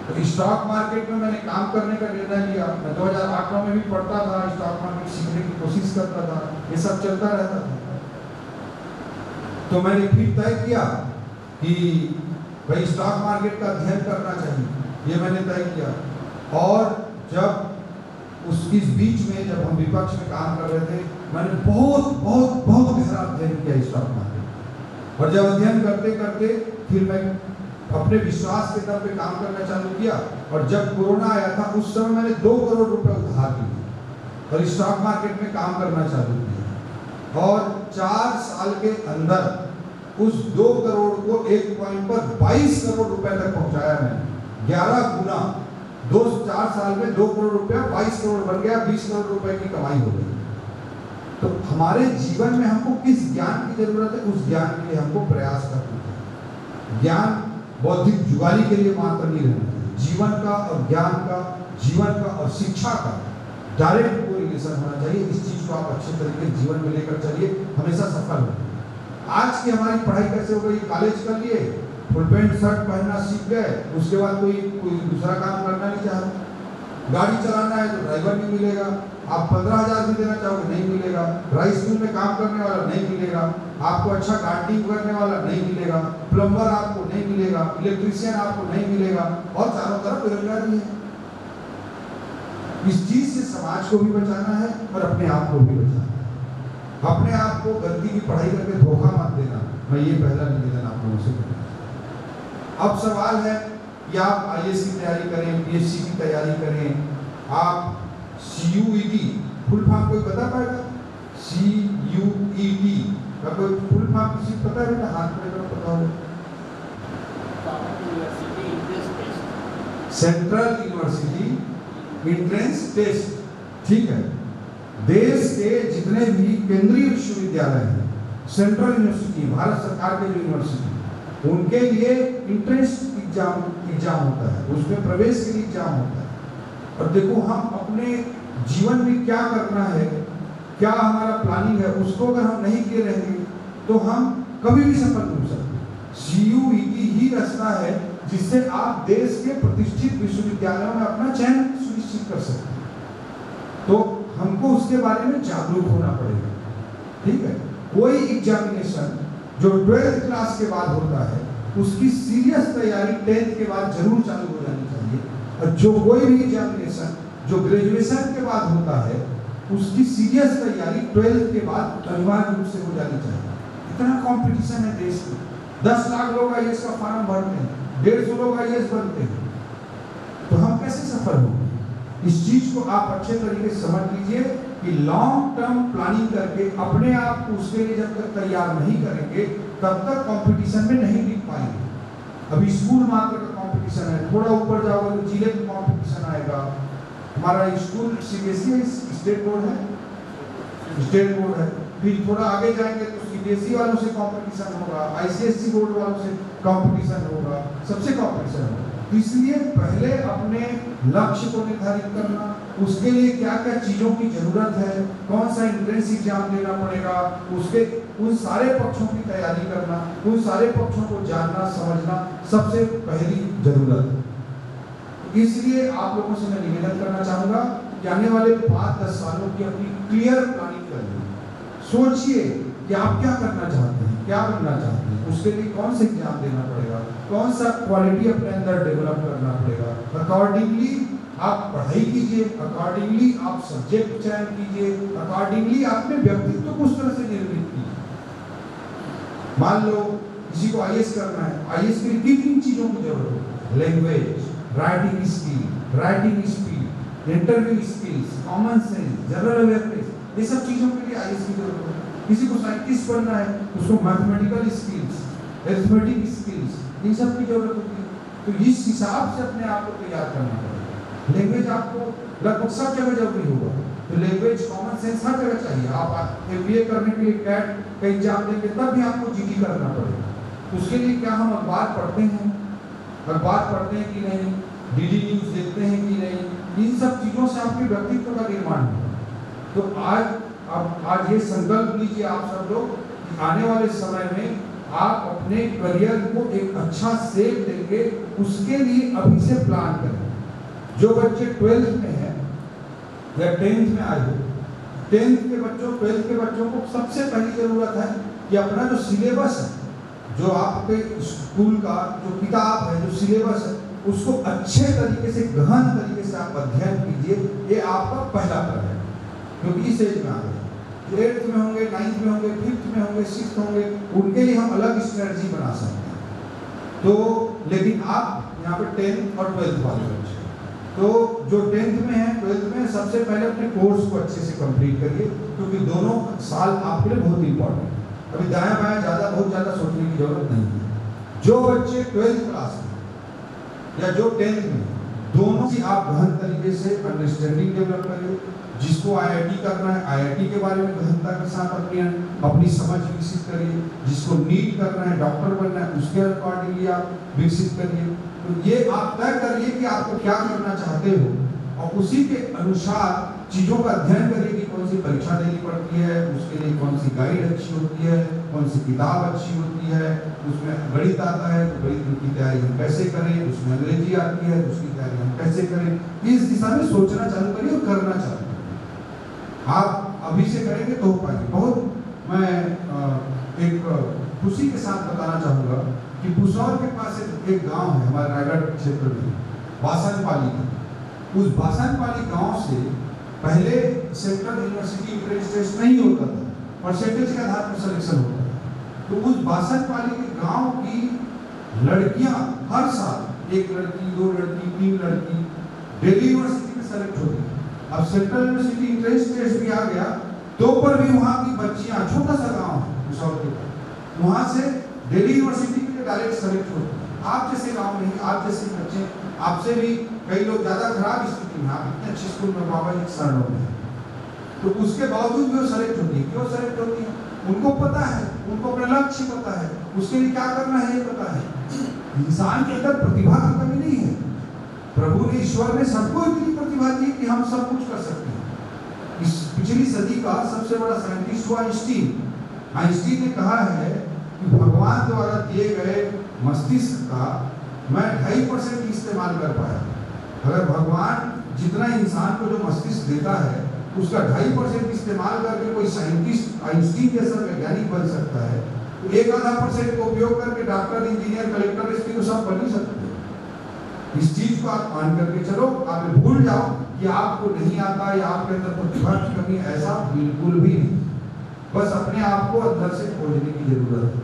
तो स्टॉक मार्केट में मैंने काम करने का निर्णय लिया। मैं 2008 में भी पढ़ता था, स्टॉक मार्केट सीखने की कोशिश करता था, ये सब चलता रहता था। तो मैंने फिर तय किया कि भाई स्टॉक मार्केट का अध्ययन करना चाहिए, ये मैंने तय किया। और जब इस बीच में जब हम विपक्ष में काम कर रहे थे, मैंने बहुत गहरा अध्ययन किया स्टॉक मार्केट। और जब अध्ययन करते करते फिर मैं अपने विश्वास के दम पे काम करना चालू किया। और जब कोरोना आया था, उस समय मैंने 2 करोड़ रुपए उधार लिए और स्टॉक मार्केट में काम करना चालू किया। और 4 साल के अंदर उस 2 करोड़ को एक पॉइंट पर 22 करोड़ रुपए तक पहुंचाया मैंने। 11 गुना 4 साल में 2 करोड़ रुपया 22 करोड़ बन गया, 20 करोड़ रुपए की कमाई हो गई। तो हमारे जीवन में हमको किस ज्ञान की जरूरत है, उस ज्ञान के लिए हमको प्रयास करना चाहिए। ज्ञान बौद्धिक जुगाली के लिए मात्र नहीं रहना चाहिए। जीवन का और ज्ञान का, जीवन का और शिक्षा का डायरेक्ट कोरिलेशन होना चाहिए। इस चीज को आप अच्छे तरीके से जीवन में लेकर चलिए, हमेशा सफल होंगे। आज की हमारी पढ़ाई कैसे हो गई, कॉलेज कर लिए, फुल पैंट शर्ट पहनना सीख गए, उसके बाद कोई दूसरा काम करना नहीं चाहता। गाड़ी चलाना है तो ड्राइवर नहीं मिलेगा, आप 15,000 भी देना चाहोगे नहीं मिलेगा, राइस मिल में काम करने वाला नहीं मिलेगा, आपको अच्छा गार्डनिंग करने वाला नहीं मिलेगा, प्लम्बर आपको नहीं मिलेगा, इलेक्ट्रीशियन आपको नहीं मिलेगा, और चारों तरफ बेरोजगारी है। इस चीज से समाज को भी बचाना है और अपने आप को भी बचाना है। अपने आप को गलती की पढ़ाई करके धोखा मत देना, मैं ये पहला निवेदन आप लोगों से करना चाहता हूं। अब सवाल है कि आप IAS की तैयारी करें, PhD की तैयारी करें, आप CUET फुल फॉर्म कोई बता पाएगा? CUET का कोई फुल फॉर्म किसी को पता है बेटा? हाथ में अगर पता हो। सेंट्रल यूनिवर्सिटी एंट्रेंस टेस्ट, ठीक है। देश के जितने भी केंद्रीय विश्वविद्यालय हैं, सेंट्रल यूनिवर्सिटी, भारत सरकार के यूनिवर्सिटी, उनके लिए एंट्रेंस एग्जाम होता है, उसमें प्रवेश के लिए एग्जाम होता है। और देखो हम अपने जीवन में क्या करना है, क्या हमारा प्लानिंग है, उसको अगर हम नहीं किए रहेंगे तो हम कभी भी सफल नहीं हो सकते। CUET ही रास्ता है जिससे आप देश के प्रतिष्ठित विश्वविद्यालयों में अपना चयन सुनिश्चित कर सकते हैं। तो हमको उसके बारे में जागरूक होना पड़ेगा, ठीक है। कोई एग्जामिनेशन जो 12th क्लास के बाद होता है, उसकी सीरियस तैयारी 10th के बाद जरूर चालू हो जानी चाहिए। और जो कोई भी एग्जामिनेशन जो ग्रेजुएशन के बाद होता है, उसकी सीरियस तैयारी 12th के बाद अनिवार्य रूप से हो जानी चाहिए। इतना कंपटीशन है देश में, 10 लाख लोग IAS का फॉर्म भरते हैं, 150 लोग IAS बनते हैं, तो हम कैसे सफल होंगे? इस चीज को आप अच्छे तरीके से समझ लीजिए कि लॉन्ग टर्म प्लानिंग करके अपने आप को उसके लिए जब तक तैयार नहीं करेंगे तब तक कंपटीशन में नहीं टिक पाएंगे। अभी स्कूल मात्र का कंपटीशन है, थोड़ा ऊपर जाओगे तो जिले का कंपटीशन आएगा। हमारा स्कूल CBSE स्टेट बोर्ड है, स्टेट बोर्ड है, फिर थोड़ा आगे जाएंगे तो CBSE वालों से कंपटीशन होगा, ICSE बोर्ड वालों से कंपटीशन होगा, सबसे कंपटीशन होगा। इसलिए पहले अपने लक्ष्य को निर्धारित करना, उसके लिए क्या क्या चीजों की जरूरत है, कौन सा एंट्रेंस एग्जाम देना पड़ेगा, उसके उन सारे पक्षों की तैयारी करना, उन सारे पक्षों को जानना समझना सबसे पहली जरूरत है। इसलिए आप लोगों से मैं निवेदन करना चाहूंगा कि आने वाले 5-10 सालों की अपनी क्लियर प्लानिंग करिए। सोचिए कि आप क्या करना चाहते हैं, क्या बनना चाहते हैं, उसके लिए कौन सा एग्जाम देना पड़ेगा, कौन सा क्वालिटी अपने अंदर डेवलप करना पड़ेगा। अकॉर्डिंगली आप पढ़ाई कीजिए, अकॉर्डिंगली आप सब्जेक्ट चयन कीजिए, अकॉर्डिंगली अपने व्यक्तित्व को उस तरह से निर्मित कीजिए। मान लो किसी को IAS करना है, IAS के लिए किन चीजों की जरूरत है? Language, writing skill, writing speed, interview skills, common sense, general awareness, ये सब चीजों के लिए IAS की जरूरत है। किसी को साइंटिस्ट बनना है, उसको मैथमेटिकल स्किल्स, अरिथमेटिक स्किल्स, इन सब की जरूरत होती है। तो इस हिसाब से अपने आप को तैयार करना पड़ेगा। लैंग्वेज आपको लगभग सब जगह जरूरी होगा, तो लैंग्वेज, कॉमन सेंस हर जगह चाहिए। आप MBA करने के लिए कैट का एग्जाम देंगे तब भी आपको GD करना पड़ेगा। उसके लिए क्या हम अखबार पढ़ते हैं, अखबार पढ़ते हैं कि नहीं, DD न्यूज देखते हैं कि नहीं, इन सब चीजों से आपके व्यक्तित्व का निर्माण होगा। तो आज ये संकल्प लीजिए आप सब लोग कि आने वाले समय में आप अपने करियर को एक अच्छा शेप देंगे, उसके लिए अभी से प्लान करें। जो बच्चे 12th में हैं या 10th में आए हो, 10th के बच्चों, 12th के बच्चों को सबसे पहली जरूरत है कि अपना जो सिलेबस है, जो आपके स्कूल का जो किताब है, जो सिलेबस है, उसको अच्छे तरीके से, गहन तरीके से आप अध्ययन कीजिए। ये आपका पहला कार्य है, क्योंकि इस एज में आ गए। जो 8th में होंगे, 9th में होंगे, 5th में होंगे, 6th होंगे, उनके लिए हम अलग स्ट्रेटजी बना सकते हैं। तो लेकिन आप यहाँ पे 10th और 12th वाले बच्चे, तो जो 10th में है, 12th में, सबसे पहले अपने कोर्स को अच्छे से कंप्लीट करिए, क्योंकि दोनों साल आपके लिए बहुत इंपॉर्टेंट है। अभी दायां बायां बहुत ज़्यादा सोचने की जरूरत नहीं है। जो बच्चे 12th क्लास में या जो 10th में, दोनों की आप गहन तरीके से अंडरस्टैंडिंग डेवलप करिए। जिसको IIT करना है, IIT के बारे में गहनता के साथ अपनी समझ विकसित करिए। जिसको नीट करना है, डॉक्टर बनना है, उसके अकॉर्डिंगली आप विकसित करिए। तो ये आप तय करिए कि आपको क्या करना चाहते हो, और उसी के अनुसार चीज़ों का अध्ययन करिए कि कौन सी परीक्षा देनी पड़ती है, उसके लिए कौन सी गाइड अच्छी होती है, कौन सी किताब अच्छी होती है। उसमें गणित आता है तो गणित की तैयारी हम कैसे करें, उसमें अंग्रेजी आती है तो उसकी तैयारी हम कैसे करें। इस दिशा में सोचना चालू करिए और करना चालू करिए। आप अभी से करेंगे तो हो पाएंगे। बहुत मैं एक खुशी के साथ बताना चाहूँगा कि भुसौर के पास एक गांव है हमारे रायगढ़ क्षेत्र में, बासनपाली। उस बासनपाली गांव से पहले सेंट्रल यूनिवर्सिटी एंट्रेंस टेस्ट नहीं होता था, परसेंटेज के आधार पर सिलेक्शन होता था। तो उस बासनपाली के गांव की लड़कियां हर साल 1 लड़की, 2 लड़की, 3 लड़की दिल्ली यूनिवर्सिटी में सेलेक्ट होती है। अब सेंट्रल यूनिवर्सिटी एंट्रेंस टेस्ट भी आ गया तो पर भी वहाँ की बच्चियाँ, छोटा सा गाँव है भुसौर के पास, वहाँ से दिल्ली यूनिवर्सिटी के लिए डायरेक्ट सेलेक्ट होते हैं। आप जैसे गाँव नहीं, आप जैसे बच्चे, आपसे भी कई लोग ज़्यादा खराब स्थिति में, आप इतने अच्छे स्कूल में बाबा जी शरणों में, तो उसके बावजूद भी वो सेलेक्ट होती है। क्यों सेलेक्ट होती है? उनको पता है, उनको अपना लक्ष्य पता है, उसके लिए क्या करना है ये पता है। इंसान के अंदर प्रतिभा की कमी नहीं है। प्रभु ने, ईश्वर ने सबको इतनी प्रतिभा दी कि हम सब कुछ कर सकते हैं। इस पिछली सदी का सबसे बड़ा साइंटिस्ट हुआ आइंस्टीन। आइंस्टीन ने कहा है कि भगवान द्वारा दिए गए मस्तिष्क का मैं 2.5% इस्तेमाल कर पाया। अगर भगवान जितना इंसान को जो मस्तिष्क देता है उसका 2.5% इस्तेमाल करके कोई साइंटिस्ट आइंस्टीन जैसा वैज्ञानिक बन सकता है, तो 1-आधा% का उपयोग करके डॉक्टर, इंजीनियर, कलेक्टर, एसपी तो सब बन ही सकते हैं। इस चीज को आप मान करके चलो, आप भूल जाओ कि आपको नहीं आता या आपके अंदर प्रतिभा की कमी, ऐसा बिल्कुल भी नहीं। बस अपने आप को अंदर से खोजने की जरूरत है।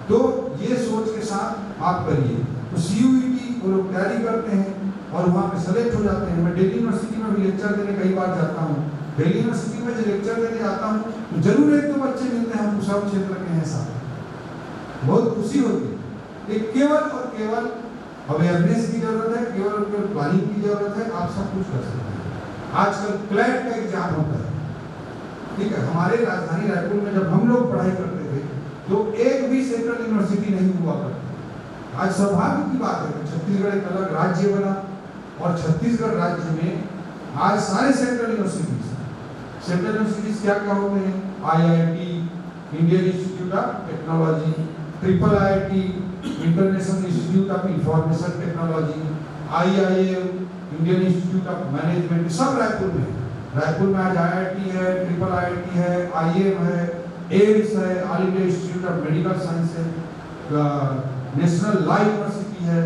तो ये सोच के साथ आप करिए। तो CUET वो लोग तैयारी करते हैं और वहाँ पे सेलेक्ट हो जाते हैं। मैं दिल्ली यूनिवर्सिटी में भी लेक्चर देने कई बार जाता हूँ। दिल्ली यूनिवर्सिटी में जब लेक्चर देने जाता हूँ तो जरूर 1-2 बच्चे मिलते हैं हम भुसौर क्षेत्र के हैं साथ। बहुत खुशी होती है। एक केवल और केवल अवेयरनेस की जरूरत है, केवल और केवल प्लानिंग की जरूरत है। आप सब कुछ कर सकते हैं। आजकल क्लैट का एग्जाम होता है, ठीक है। हमारे राजधानी रायपुर में जब हम लोग पढ़ाई करते थे तो एक भी सेंट्रल यूनिवर्सिटी नहीं हुआ करती। आज सौभाग्य की बात है कि छत्तीसगढ़ एक अलग राज्य बना और छत्तीसगढ़ राज्य में आज सारे सेंट्रल यूनिवर्सिटीज क्या क्या होते हैं? IIT, Indian institute of technology, IIIT, international institute of information technology, IIM, Indian institute of management, सब रायपुर में। रायपुर में आज IIT है, IIIT है, IIM है, एम्स है, all India institute of medical science है, नेशनल लॉ यूनिवर्सिटी है।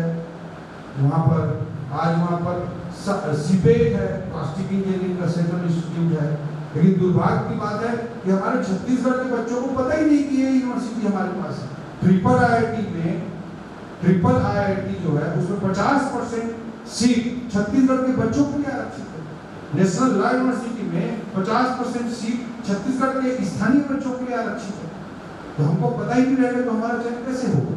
वहाँ पर सीपेट है, प्लास्टिक इंजीनियरिंग का सेंट्रल इंस्टीट्यूट है। लेकिन दुर्भाग्य की बात है कि हमारे छत्तीसगढ़ के बच्चों को पता ही नहीं कि ये यूनिवर्सिटी हमारे पास है। IIIT जो है उसमें 50% सीट छत्तीसगढ़ के बच्चों के लिए आरक्षित है। नेशनल लॉ यूनिवर्सिटी में 50% सीट छत्तीसगढ़ के स्थानीय बच्चों के लिए आरक्षित है। तो हमको पता ही नहीं रहेगा तो हमारा चयन कैसे होगा?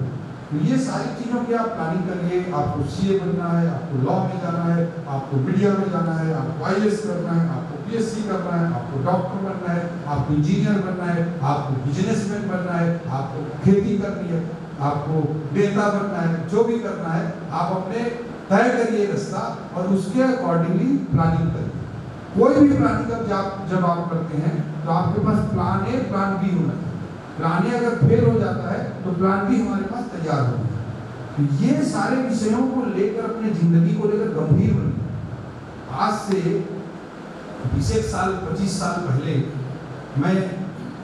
तो ये सारी चीज़ों की आप प्लानिंग करिए। आपको CA बनना है, आपको लॉ में जाना है, आपको मीडिया में जाना है, आपको IAS करना है, आपको PSC करना है, आपको डॉक्टर बनना है, आपको इंजीनियर बनना है, आपको बिजनेसमैन बनना है, आपको खेती करनी है, आपको नेता बनना है, जो भी करना है आप अपने तय करिए रास्ता और उसके अकॉर्डिंगली प्लानिंग करिए। कोई भी प्लानिंग जब आप करते हैं तो आपके पास प्लान A, प्लान B होना चाहिए। प्लान A अगर फेल हो जाता है तो प्लान B हमारे पास तैयार हो गया। तो ये सारे विषयों को लेकर अपने जिंदगी को लेकर गंभीर बनिए। आज से 20 साल 25 साल पहले मैं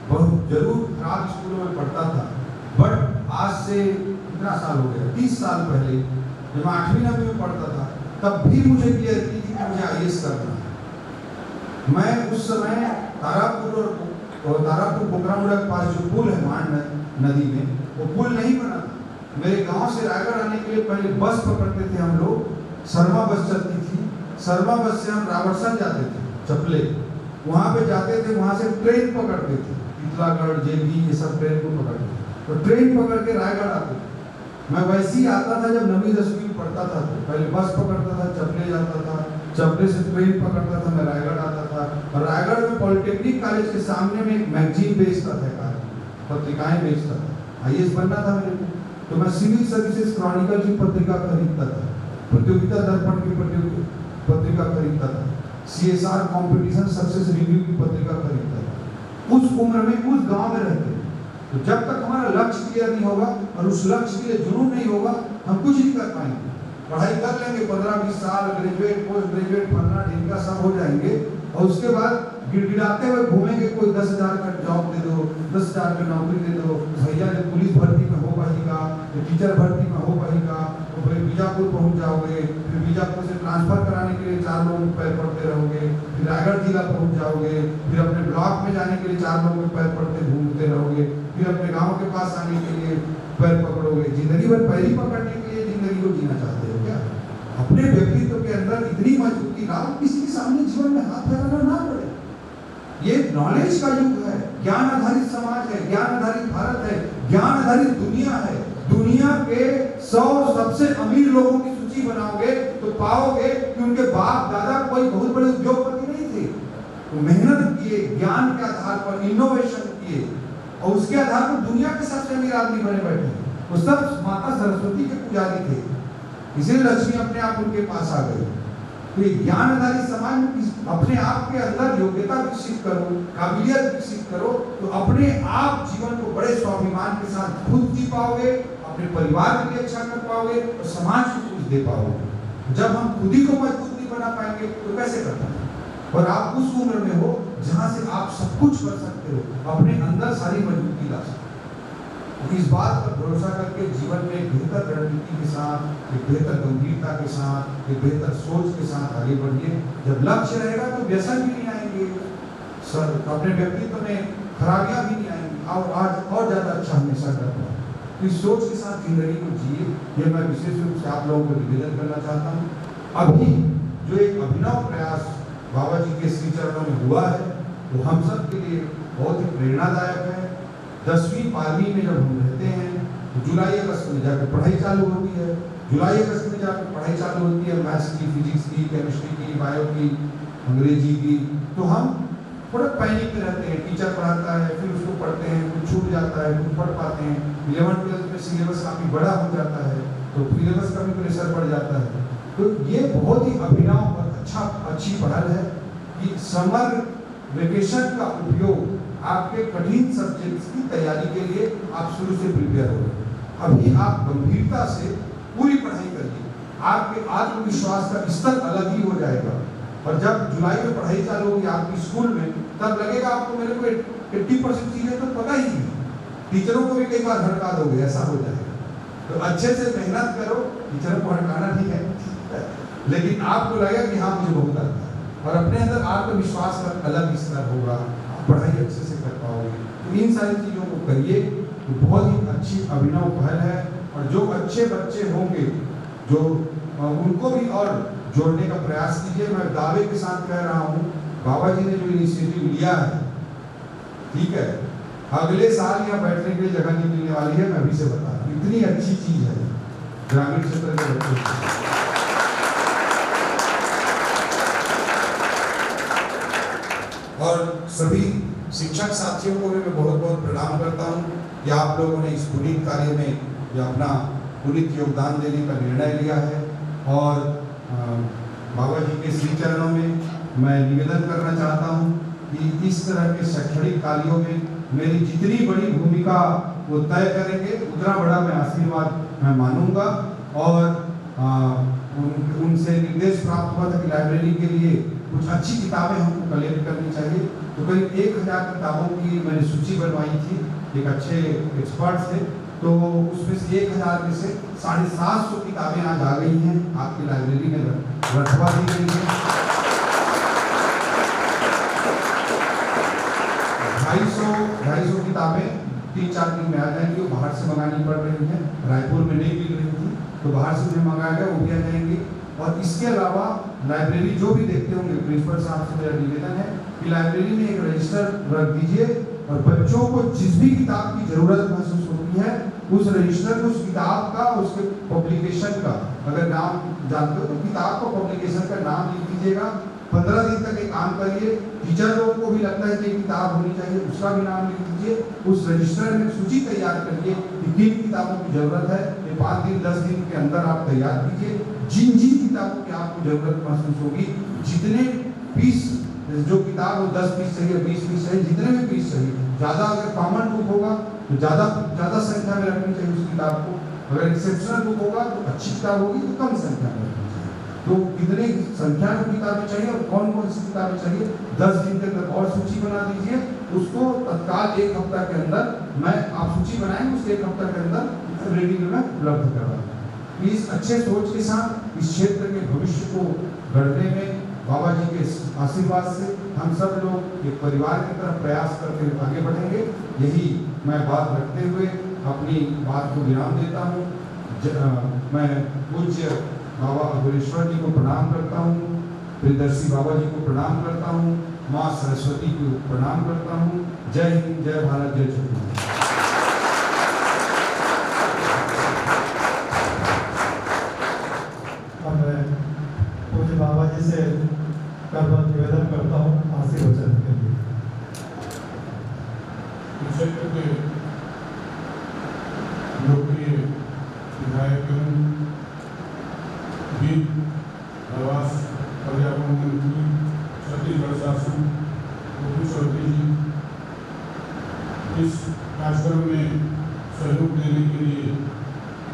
बहुत जरूर खराब स्कूलों में पढ़ता था, बट आज से कितना साल हो गया, 30 साल पहले जब मैं 8वीं 9वीं में पढ़ता था तब भी मुझे क्लियर थी कि मुझे IAS करना है। मैं उस समय तारापुर बोकरामुड़ा के पास जो पुल है मांड नदी में, वो पुल नहीं बना था। मेरे गांव से रायगढ़ आने के लिए पहले बस पकड़ते थे हम लोग, शर्मा बस चलती थी। शर्मा बस से हम रावरसन जाते थे, चपले वहाँ पे जाते थे, वहाँ से ट्रेन पकड़ते थे, इतलागढ़, JB ये सब ट्रेन को पकड़ते थे। तो ट्रेन पकड़ के रायगढ़ आते थे। मैं वैसे ही आता था जब 9वीं 10वीं में पढ़ता था। तो पहले बस पकड़ता था, चपले जाता था, चपले से ट्रेन पकड़ता था, मैं रायगढ़ आता था। और रायगढ़ में पॉलिटेक्निक कॉलेज के सामने में एक मैगजीन बेचता था, पत्रिकाएं बेचता था। IAS बनना था मेरे को, तो मैं सिविल सर्विसेज क्रॉनिकल की पत्रिका खरीदता था, प्रतियोगिता दर्पण की पत्रिका खरीदता था, CSR कंपटीशन सक्सेस रिव्यू की पत्रिका खरीदता था। उस उम्र में उस गांव में रहते हैं। तो जब तक हमारा लक्ष्य क्लियर नहीं होगा और उस लक्ष्य के लिए जुनून नहीं होगा, हम कुछ नहीं कर पाएंगे। पढ़ाई कर लेंगे 15-20 साल, ग्रेजुएट पोस्ट ग्रेजुएट फलना ढिमका सब हो जाएंगे और उसके बाद गिड़गिड़ाते हुए घूमेंगे, कोई 10,000 का जॉब दे दो, 10,000 की नौकरी दे दो, भैया ने पुलिस भर्ती में हो पाएगा, टीचर भर्ती में हो पाएगा, तो फिर बीजापुर पहुंच जाओगे, फिर बीजापुर से ट्रांसफर कराने के लिए 4 लोगों के पैर पड़ते रहोगे, फिर रायगढ़ जिला पहुंच जाओगे, फिर अपने ब्लॉक में जाने के लिए 4 लोगों के पैर पड़ते घूमते रहोगे, फिर अपने गाँव के पास आने के लिए पैर पकड़ोगे। जिंदगी भर पैर ही पकड़ने के लिए जिंदगी को जीना चाहते हो क्या? अपने व्यक्तित्व के अंदर इतनी मजबूती लाओ, किसी के सामने जीवन में हाथ फैलाना ना पड़े। ये नॉलेज का युग है, ज्ञान आधारित समाज है, ज्ञान आधारित भारत है, ज्ञान आधारित दुनिया है। दुनिया के 100 सबसे अमीर लोगों की सूची बनाओगे तो पाओगे कि उनके बाप दादा कोई बहुत बड़े उद्योगपति नहीं थे। तो मेहनत किए, ज्ञान के आधार पर इनोवेशन किए और उसके आधार पर दुनिया के सबसे अमीर आदमी बने बैठे। वो सब माता सरस्वती के पुजारी थे, इसलिए लक्ष्मी अपने आप उनके पास आ गई। तो ये ज्ञान आधारित समाज में अपने आप के अंदर योग्यता विकसित करो, काबिलियत विकसित करो, तो अपने आप जीवन को बड़े स्वाभिमान के साथ खुद जी पाओगे, अपने परिवार के लिए अच्छा कर पाओगे और समाज को कुछ दे पाओगे। जब हम खुद ही को मजबूत नहीं बना पाएंगे तो कैसे कर पाएंगे? और आप उस उम्र में हो जहां से आप सब कुछ कर सकते हो, अपने अंदर सारी मजबूती ला सकते हो। इस बात पर भरोसा करके जीवन में एक बेहतर रणनीति के साथ, एक बेहतर गंभीरता के साथ, एक बेहतर सोच के साथ आगे बढ़िए। जब लक्ष्य रहेगा तो व्यसन भी नहीं आएंगे, सर अपने व्यक्तित्व में खराबियां भी नहीं आएंगी और आज और ज्यादा अच्छा हमेशा कर पाओ। इस सोच के साथ जिंदगी को जिए, ये मैं विशेष रूप से आप लोगों को निवेदन करना चाहता हूँ। अभी जो एक अभिनव प्रयास बाबा जी के श्री चरणों में हुआ है वो हम सब के लिए बहुत ही प्रेरणादायक है। 10वीं 12वीं में जब हम रहते हैं तो जुलाई अगस्त में जाकर पढ़ाई चालू होती है। जुलाई अगस्त में जाकर पढ़ाई चालू होती है मैथ्स की, फिजिक्स की, केमिस्ट्री की, बायो की, अंग्रेजी की। तो हम थोड़ा पैनिक में रहते हैं, टीचर पढ़ाता है, फिर उसको पढ़ते हैं, कुछ छूट जाता है, कुछ पढ़ पाते हैं। 11th-12th में सिलेबस काफ़ी बड़ा हो जाता है तो सिलेबस का भी प्रेशर बढ़ जाता है। तो ये बहुत ही अभिनव और अच्छी पहल है कि समर वेकेशन का उपयोग आपके कठिन सब्जेक्ट्स की तैयारी के लिए आप शुरू से प्रिपेयर हो रहे। अभी आप गंभीरता से पूरी पढ़ाई करिए, आपके आत्मविश्वास का स्तर अलग ही हो जाएगा। और जब जुलाई में पढ़ाई चालू होगी आपकी स्कूल में, तब लगेगा आपको मेरे को 80% चीजें तो पता ही नहीं। टीचरों को भी कई बार भड़का दोगे, ऐसा हो जाएगा। तो अच्छे से मेहनत करो, टीचरों को भड़काना ठीक है लेकिन आपको लगेगा कि हाँ मुझे बहुत आता है और अपने अंदर आत्मविश्वास का अलग स्तर होगा, पढ़ाई अच्छे से कर पाओगे। तो इन सारी चीज़ों को करिए, तो बहुत ही अच्छी अभिनव पहल है। और जो अच्छे बच्चे होंगे जो उनको भी और जोड़ने का प्रयास कीजिए। मैं दावे के साथ कह रहा हूँ, बाबा जी ने जो इनिशिएटिव लिया है, ठीक है, अगले साल यहाँ बैठने के लिए जगह नहीं मिलने वाली है। मैं अभी से बता रहा हूँ, इतनी अच्छी चीज़ है ग्रामीण क्षेत्र के बच्चों। और सभी शिक्षक साथियों को भी मैं बहुत बहुत प्रणाम करता हूँ कि आप लोगों ने इस पुनीत कार्य में जो अपना पुनीत योगदान देने का निर्णय लिया है। और बाबा जी के श्री चरणों में मैं निवेदन करना चाहता हूँ कि इस तरह के शैक्षणिक कार्यों में मेरी जितनी बड़ी भूमिका वो तय करेंगे, उतना बड़ा मैं आशीर्वाद मैं मानूंगा। और उनसे निर्देश प्राप्त हुआ था कि लाइब्रेरी के लिए कुछ अच्छी किताबें हमको कलेक्ट करनी चाहिए। तो करीब 1000 किताबों की मैंने सूची बनवाई थी, एक अच्छे एक्सपर्ट से। तो उसमें से 1000 में से 750 किताबें आज आ गई हैं, आपकी लाइब्रेरी में रखवा दी गई है। 250 किताबें 3-4 दिन में आ जाएंगी। वो बाहर से मंगानी पड़ रही हैं, रायपुर में नहीं मिल रही थी तो बाहर से उन्हें मंगाया गया, वो भी आ जाएंगी। और इसके अलावा लाइब्रेरी जो भी देखते होंगे, प्रिंसिपल साहब से मेरा निवेदन है कि लाइब्रेरी में एक रजिस्टर रख दीजिए और बच्चों को जिस भी किताब की जरूरत महसूस होती है उस रजिस्टर में उस किताब का, उसके पब्लिकेशन का अगर नाम जानते हो तो किताब का पब्लिकेशन का नाम लिख दीजिएगा। 15 दिन तक एक काम करिए। टीचर लोगों को भी लगता है कि किताब होनी चाहिए, उसका भी नाम लिख दीजिए। उस रजिस्टर में सूची तैयार करिए कि किन किताबों की जरूरत है। 5 दिन 10 दिन के अंदर आप तैयार कीजिए। जिन जिन किताबों की आपको जरूरत महसूस होगी, जितने पीस, जो किताब हो 10 पीस चाहिए, 20 पीस चाहिए, जितने भी पीस चाहिए, ज़्यादा अगर कॉमन बुक होगा तो ज़्यादा संख्या में रखनी चाहिए उस किताब को, अगर एक्सेप्शनल बुक होगा तो अच्छी किताब होगी तो कम संख्या में रखनी चाहिए। तो कितने संख्या में किताबें चाहिए और कौन कौन सी किताबें चाहिए 10 दिन के अंदर और सूची बना दीजिए, उसको तत्काल 1 हफ्ता के अंदर मैं आप सूची बनाएंगे, उस 1 हफ्ता के अंदर रेडी में उपलब्ध करवा दूँ। इस अच्छे सोच के साथ इस क्षेत्र के भविष्य को गढ़ने में बाबा जी के आशीर्वाद से हम सब लोग एक परिवार की तरफ प्रयास करके आगे बढ़ेंगे। यही मैं बात रखते हुए अपनी बात को विराम देता हूँ। मैं पूज्य बाबा अघोरेश्वर जी को प्रणाम करता हूँ, प्रियदर्शी बाबा जी को प्रणाम करता हूँ, माँ सरस्वती को प्रणाम करता हूँ। जय हिंद, जय भारत, जय छत्तीसगढ़। अब मैं पूज्य बाबा जी से करबद्ध निवेदन करता हूँ आशीर्वचन के लिए। क्षेत्र के लोकप्रिय विधायक आवास पर्यावरण मंत्री छत्तीसगढ़ शासन गोपी चौधरी जी इस कार्यक्रम में सहयोग देने के लिए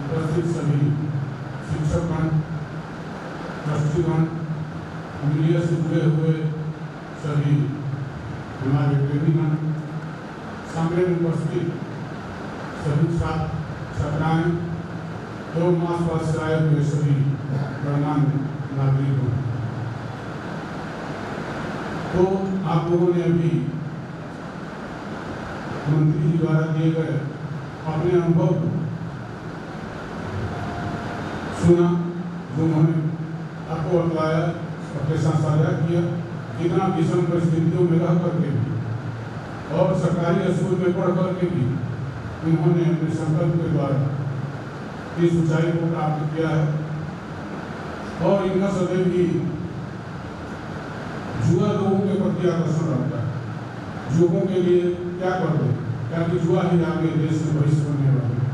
उपस्थित सभी शिक्षकगण, ट्रस्टीगण, मीडिया से जुड़े हुए सभी हमारे प्रेमीगण, सामने उपस्थित सभी छात्र छात्राएं एवं आसपास से आए हुए सभी गणमान्य नागरिकों, तो आप लोगों ने अभी मंत्री जी द्वारा दिए गए अपने अनुभव सुना, जो उन्होंने आपको बताया, अपने साथ साझा किया, कितना विषम परिस्थितियों में रह करके भी और सरकारी स्कूल में पढ़ करके भी उन्होंने अपने संकल्प के द्वारा इस ऊंचाई को प्राप्त किया है। और इनका सदैव ही जुआ लोगों के प्रति आकर्षण रहता है, युवकों के लिए क्या कर दे, क्योंकि जुआ ही आगे देश में भविष्य बनने वाले है।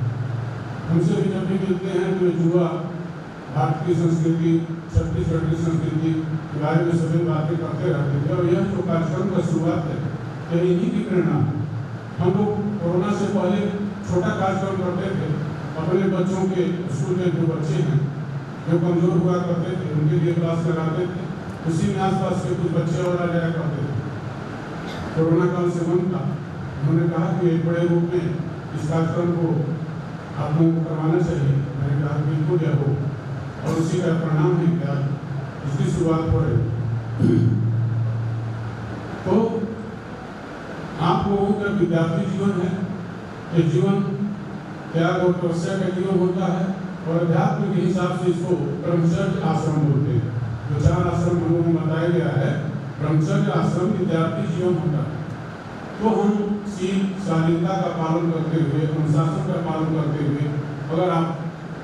हमसे भी जब भी मिलते हैं तो जुआ भारत की संस्कृति, छत्तीसगढ़ की संस्कृति के बारे में सभी बातें करते रहते थे। और यह जो कार्यक्रम का शुरुआत है यह इन्हीं की प्रेरणा। हम लोग कोरोना से पहले छोटा कार्यक्रम करते थे, अपने बच्चों के स्कूल में जो बच्चे हैं जो कमजोर हुआ करते थे उनके लिए क्लास लगाते थे, उसी में आसपास के कुछ बच्चे और आ जाया करते थे। कोरोना काल से मन था, उन्होंने कहा कि एक बड़े रूप में इस कार्यक्रम को आप लोगों को करवाना चाहिए। मैंने कहा बिल्कुल यह हो, और उसी का परिणाम है क्या इसकी शुरुआत हो रही। तो आप लोगों का विद्यार्थी जीवन है, ये जीवन त्याग और तपस्या का जीवन होता है, और अध्यात्म के हिसाब से इसको ब्रह्मचर्य आश्रम बोलते हैं। जो 4 आश्रम हम लोगों को बताया गया है, ब्रह्मचर्य आश्रम विद्यार्थी जीवन होता है। तो हम शील शालीनता का पालन करते हुए, अनुशासन का पालन करते हुए, अगर आप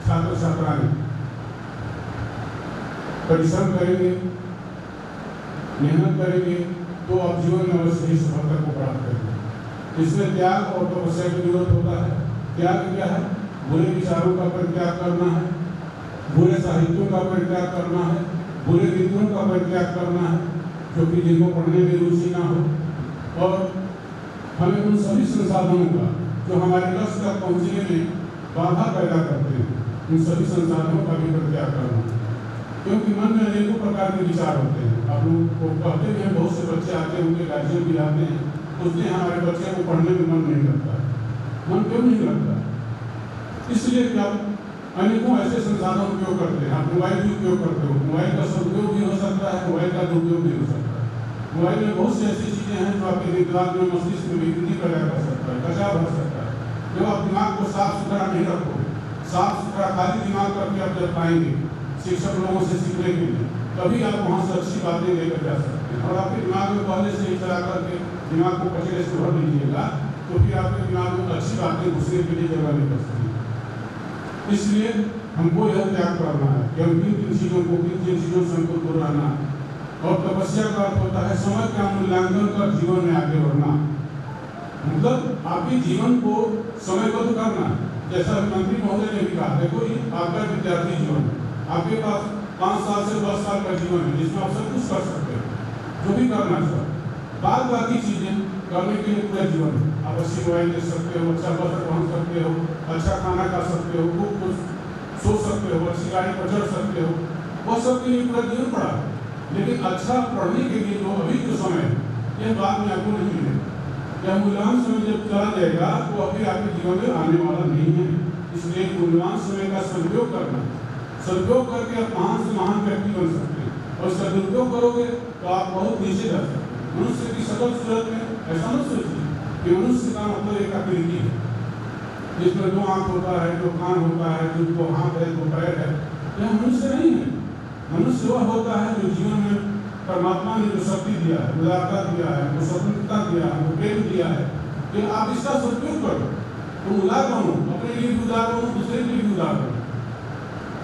छात्र छात्राएं परिश्रम करेंगे, मेहनत करेंगे, तो आप जीवन में अवश्य ही सफलता को प्राप्त करेंगे। इसमें त्याग और तपस्या की जरूरत होता है। त्याग क्या है? बुरे विचारों का परित्याग करना है, बुरे साहित्यों का परित्याग करना है, बुरे रीतियों का परित्याग करना है, जो कि जिनको पढ़ने में रुचि ना हो, और हमें उन सभी संसाधनों का जो हमारे लक्ष्य तक पहुँचने में बाधा पैदा करते हैं, उन सभी संसाधनों का भी परित्याग करना है। क्योंकि मन में अनेकों प्रकार के विचार होते हैं। आप लोग को कहते हैं, बहुत से बच्चे आते हैं, उनके गार्जियन भी आते हैं, सोचते हैं हमारे बच्चे को पढ़ने में मन नहीं लगता। मन क्यों नहीं लगता? इसलिए कि आप अनेकों ऐसे संसाधन उपयोग करते हैं। आप मोबाइल भी उपयोग करते हो, मोबाइल का सदुपयोग भी हो सकता है, मोबाइल का दुरुपयोग भी हो सकता है। मोबाइल में बहुत सी ऐसी चीजें हैं जो आपके दिमाग में, मस्तिष्क में विकृति पैदा कर सकता है, कचाव हो सकता है। जब आप दिमाग को साफ सुथरा नहीं रखोगे, साफ सुथरा खाली दिमाग करके आप जब पाएंगे शिक्षक लोगों से सीखने के लिए, तभी आप वहाँ से अच्छी बातें लेकर जा सकते हैं। और आपके दिमाग में पहले से ही चला करके दिमाग को कचरे से भर लीजिएगा, तो फिर आपके दिमाग में अच्छी बातें घुसने के लिए जगह नहीं बचती। इसलिए हमको यह त्याग करना है कि हम किन चीज़ों को, किन चीज़ों से हमको दूर रहना। और तपस्या का अर्थ होता है समय का मूल्यांकन कर जीवन में आगे बढ़ना। मतलब आपके जीवन को समयबद्ध करना। जैसा मंत्री महोदय ने भी कहा, देखो ये आपका विद्यार्थी जीवन है, आपके पास 5 साल से 10 साल का जीवन है, जिसमें आप सब कुछ कर सकते हैं। जो भी करना चाहो, बाद बाकी चीजें करने के लिए पूरा जीवन है। आप अच्छी मोबाइल ले सकते हो, अच्छा बस पहुँच सकते हो, अच्छा खाना खा सकते हो, खूब कुछ सो सकते हो, अच्छी गाड़ी पर चढ़ सकते हो, वह सब के लिए पूरा जीवन पड़ा है। लेकिन अच्छा पढ़ने के लिए जो अभी जो समय है, यह बाद में आपको नहीं मिलेगा। यह मूल्यवान समय जब चला जाएगा तो अभी आपके जीवन में आने वाला नहीं है। इसलिए मूल्यवान समय का सदुपयोग करना, सदुपयोग करके आप महान से महान व्यक्ति बन सकते हैं, और इसका दुरुपयोग करोगे तो आप बहुत नीचे जा सकते हैं। मनुष्य की सकल सूरत में ऐसा मत सोचिए कि मनुष्य का मतलब एक आकृति है, जिसमें दो आंख होता है, दो कान होता है, जो दो हाथ है, दो पैर है। यह मनुष्य नहीं है। मनुष्य वह होता है जो जीवन में परमात्मा ने जो शक्ति दिया है, उदारता दिया है, जो स्वतंत्रता दिया है, जो प्रेम दिया है, कि आप इसका सदुपयोग करो। तुम उदार बनो, अपने लिए भी उदार बनो, दूसरे के लिए भी उदार बनो।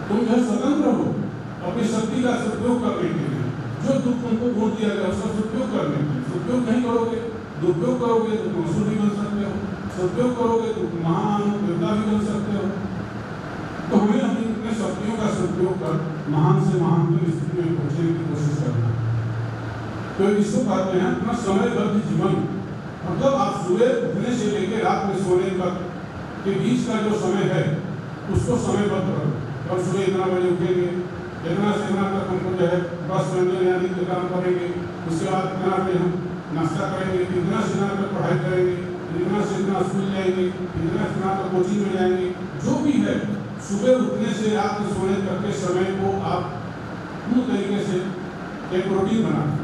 तुम जो स्वतंत्र हो अपनी शक्ति का सदुपयोग करने के लिए, जो दुख तुमको गुण दिया गया उसका सदुपयोग करने के लिए। सदुपयोग नहीं करोगे, दुरुपयोग करोगे तो तुम असुर भी बन सकते हो, सदुपयोग करोगे तो तुम महान देवता भी बन सकते हो। तो हमें अपनी शक्तियों का सदुपयोग कर महान से महान स्थिति में पहुंचने की कोशिश करना। तो इसको कहते हैं अपना समयबद्ध जीवन। मतलब आप सुबह उठने से लेकर रात में सोने तक के बीच का जो समय है उसको समयबद्ध करो। और सुबह इतना बजे उठेंगे, इतना से इतना तक हमको जो है बस व्यंजन यानी के काम करेंगे, उसके बाद इतना पे हम नाश्ता करेंगे, इतना से इतना तक पढ़ाई करेंगे, इतना से इतना स्कूल जाएंगे, इतना से इतना तक कोचिंग में जाएंगे। जो भी है सुबह उठने से रात में सोने तक के समय को आप पूर्ण तरीके से एक रूटीन बनाएं,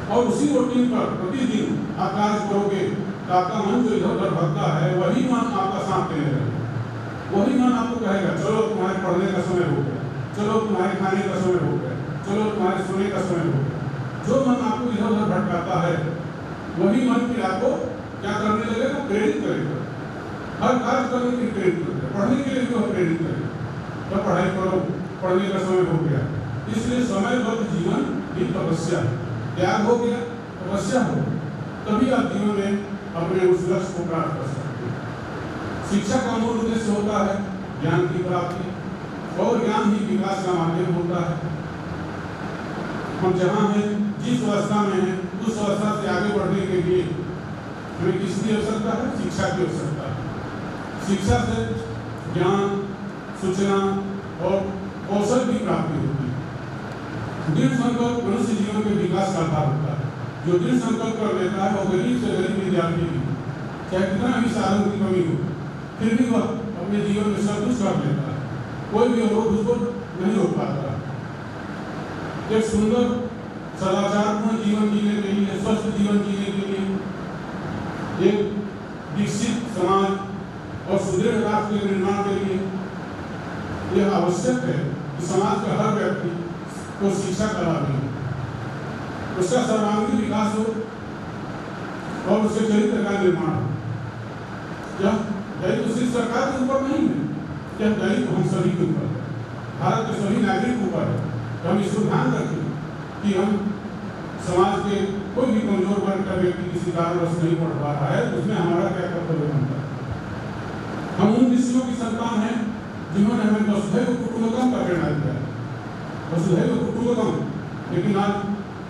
और उसी रूटीन पर प्रतिदिन आप कार्य करोगे तो आपका मन जो इधर उधर भटका है वही मन आपका साथ देने लगेगा। वही मन आपको कहेगा चलो तुम्हारे पढ़ने का समय हो गया, चलो तुम्हारे खाने का समय हो गया, चलो तुम्हारे सोने का समय हो गया। जो मन आपको इधर उधर भटकाता है वही मन फिर आपको क्या करने लगेगा, प्रेरित करेगा, हर कार्य करने के लिए प्रेरित करेगा, पढ़ने के लिए भी प्रेरित करेगा। तो पढ़ाई करो, पढ़ने का समय हो गया। इसलिए समयबद्ध जीवन भी तपस्या है। त्याग हो गया, तपस्या हो, तभी आप जीवन में अपने उस लक्ष्य को प्राप्त कर सकते हैं। शिक्षा का मूल उद्देश्य होता है ज्ञान की प्राप्ति, और ज्ञान ही विकास का माध्यम होता है। हम जहाँ हैं, जिस अवस्था में हैं, उस अवस्था से आगे बढ़ने के लिए हमें किसकी आवश्यकता है? शिक्षा की आवश्यकता है। शिक्षा से ज्ञान, सूचना और कौशल की प्राप्ति होती है। दृढ़ संकल्प मनुष्य जीवन के विकास का आधार होता है। जो दृढ़ संकल्प कर लेता है वो गरीब से गरीब विद्यार्थी भी, चाहे कितना भी साधन की कमी हो, फिर भी वह अपने जीवन में सब कुछ कर लेता है। कोई भी अवरोध उसको नहीं रोक पाता। एक सुंदर सदाचारपूर्ण जीवन जीने के लिए, स्वस्थ जीवन जीने के लिए, एक विकसित समाज और सुदृढ़ राष्ट्र के निर्माण के लिए यह आवश्यक है कि समाज का हर व्यक्ति को शिक्षा का लाभ मिले, उसका सर्वांगीण विकास हो और उसके चरित्र का निर्माण हो। यह दायित्व सिर्फ सरकार के ऊपर नहीं है, यह दायित्व हम सभी के ऊपर है, भारत के सभी नागरिक के ऊपर है। तो हम इसको ध्यान रखें कि हम समाज के कोई भी कमजोर वर्ग का व्यक्ति किसी कारणवश नहीं पढ़ पा रहा है, उसमें हमारा क्या कर्तव्य बनता है। हम उन ऋषियों की संतान हैं जिन्होंने हमें वसुधैव कुटुंबकम का प्रेरणा दिया है, वसुधैव कुटुंबकम। लेकिन आज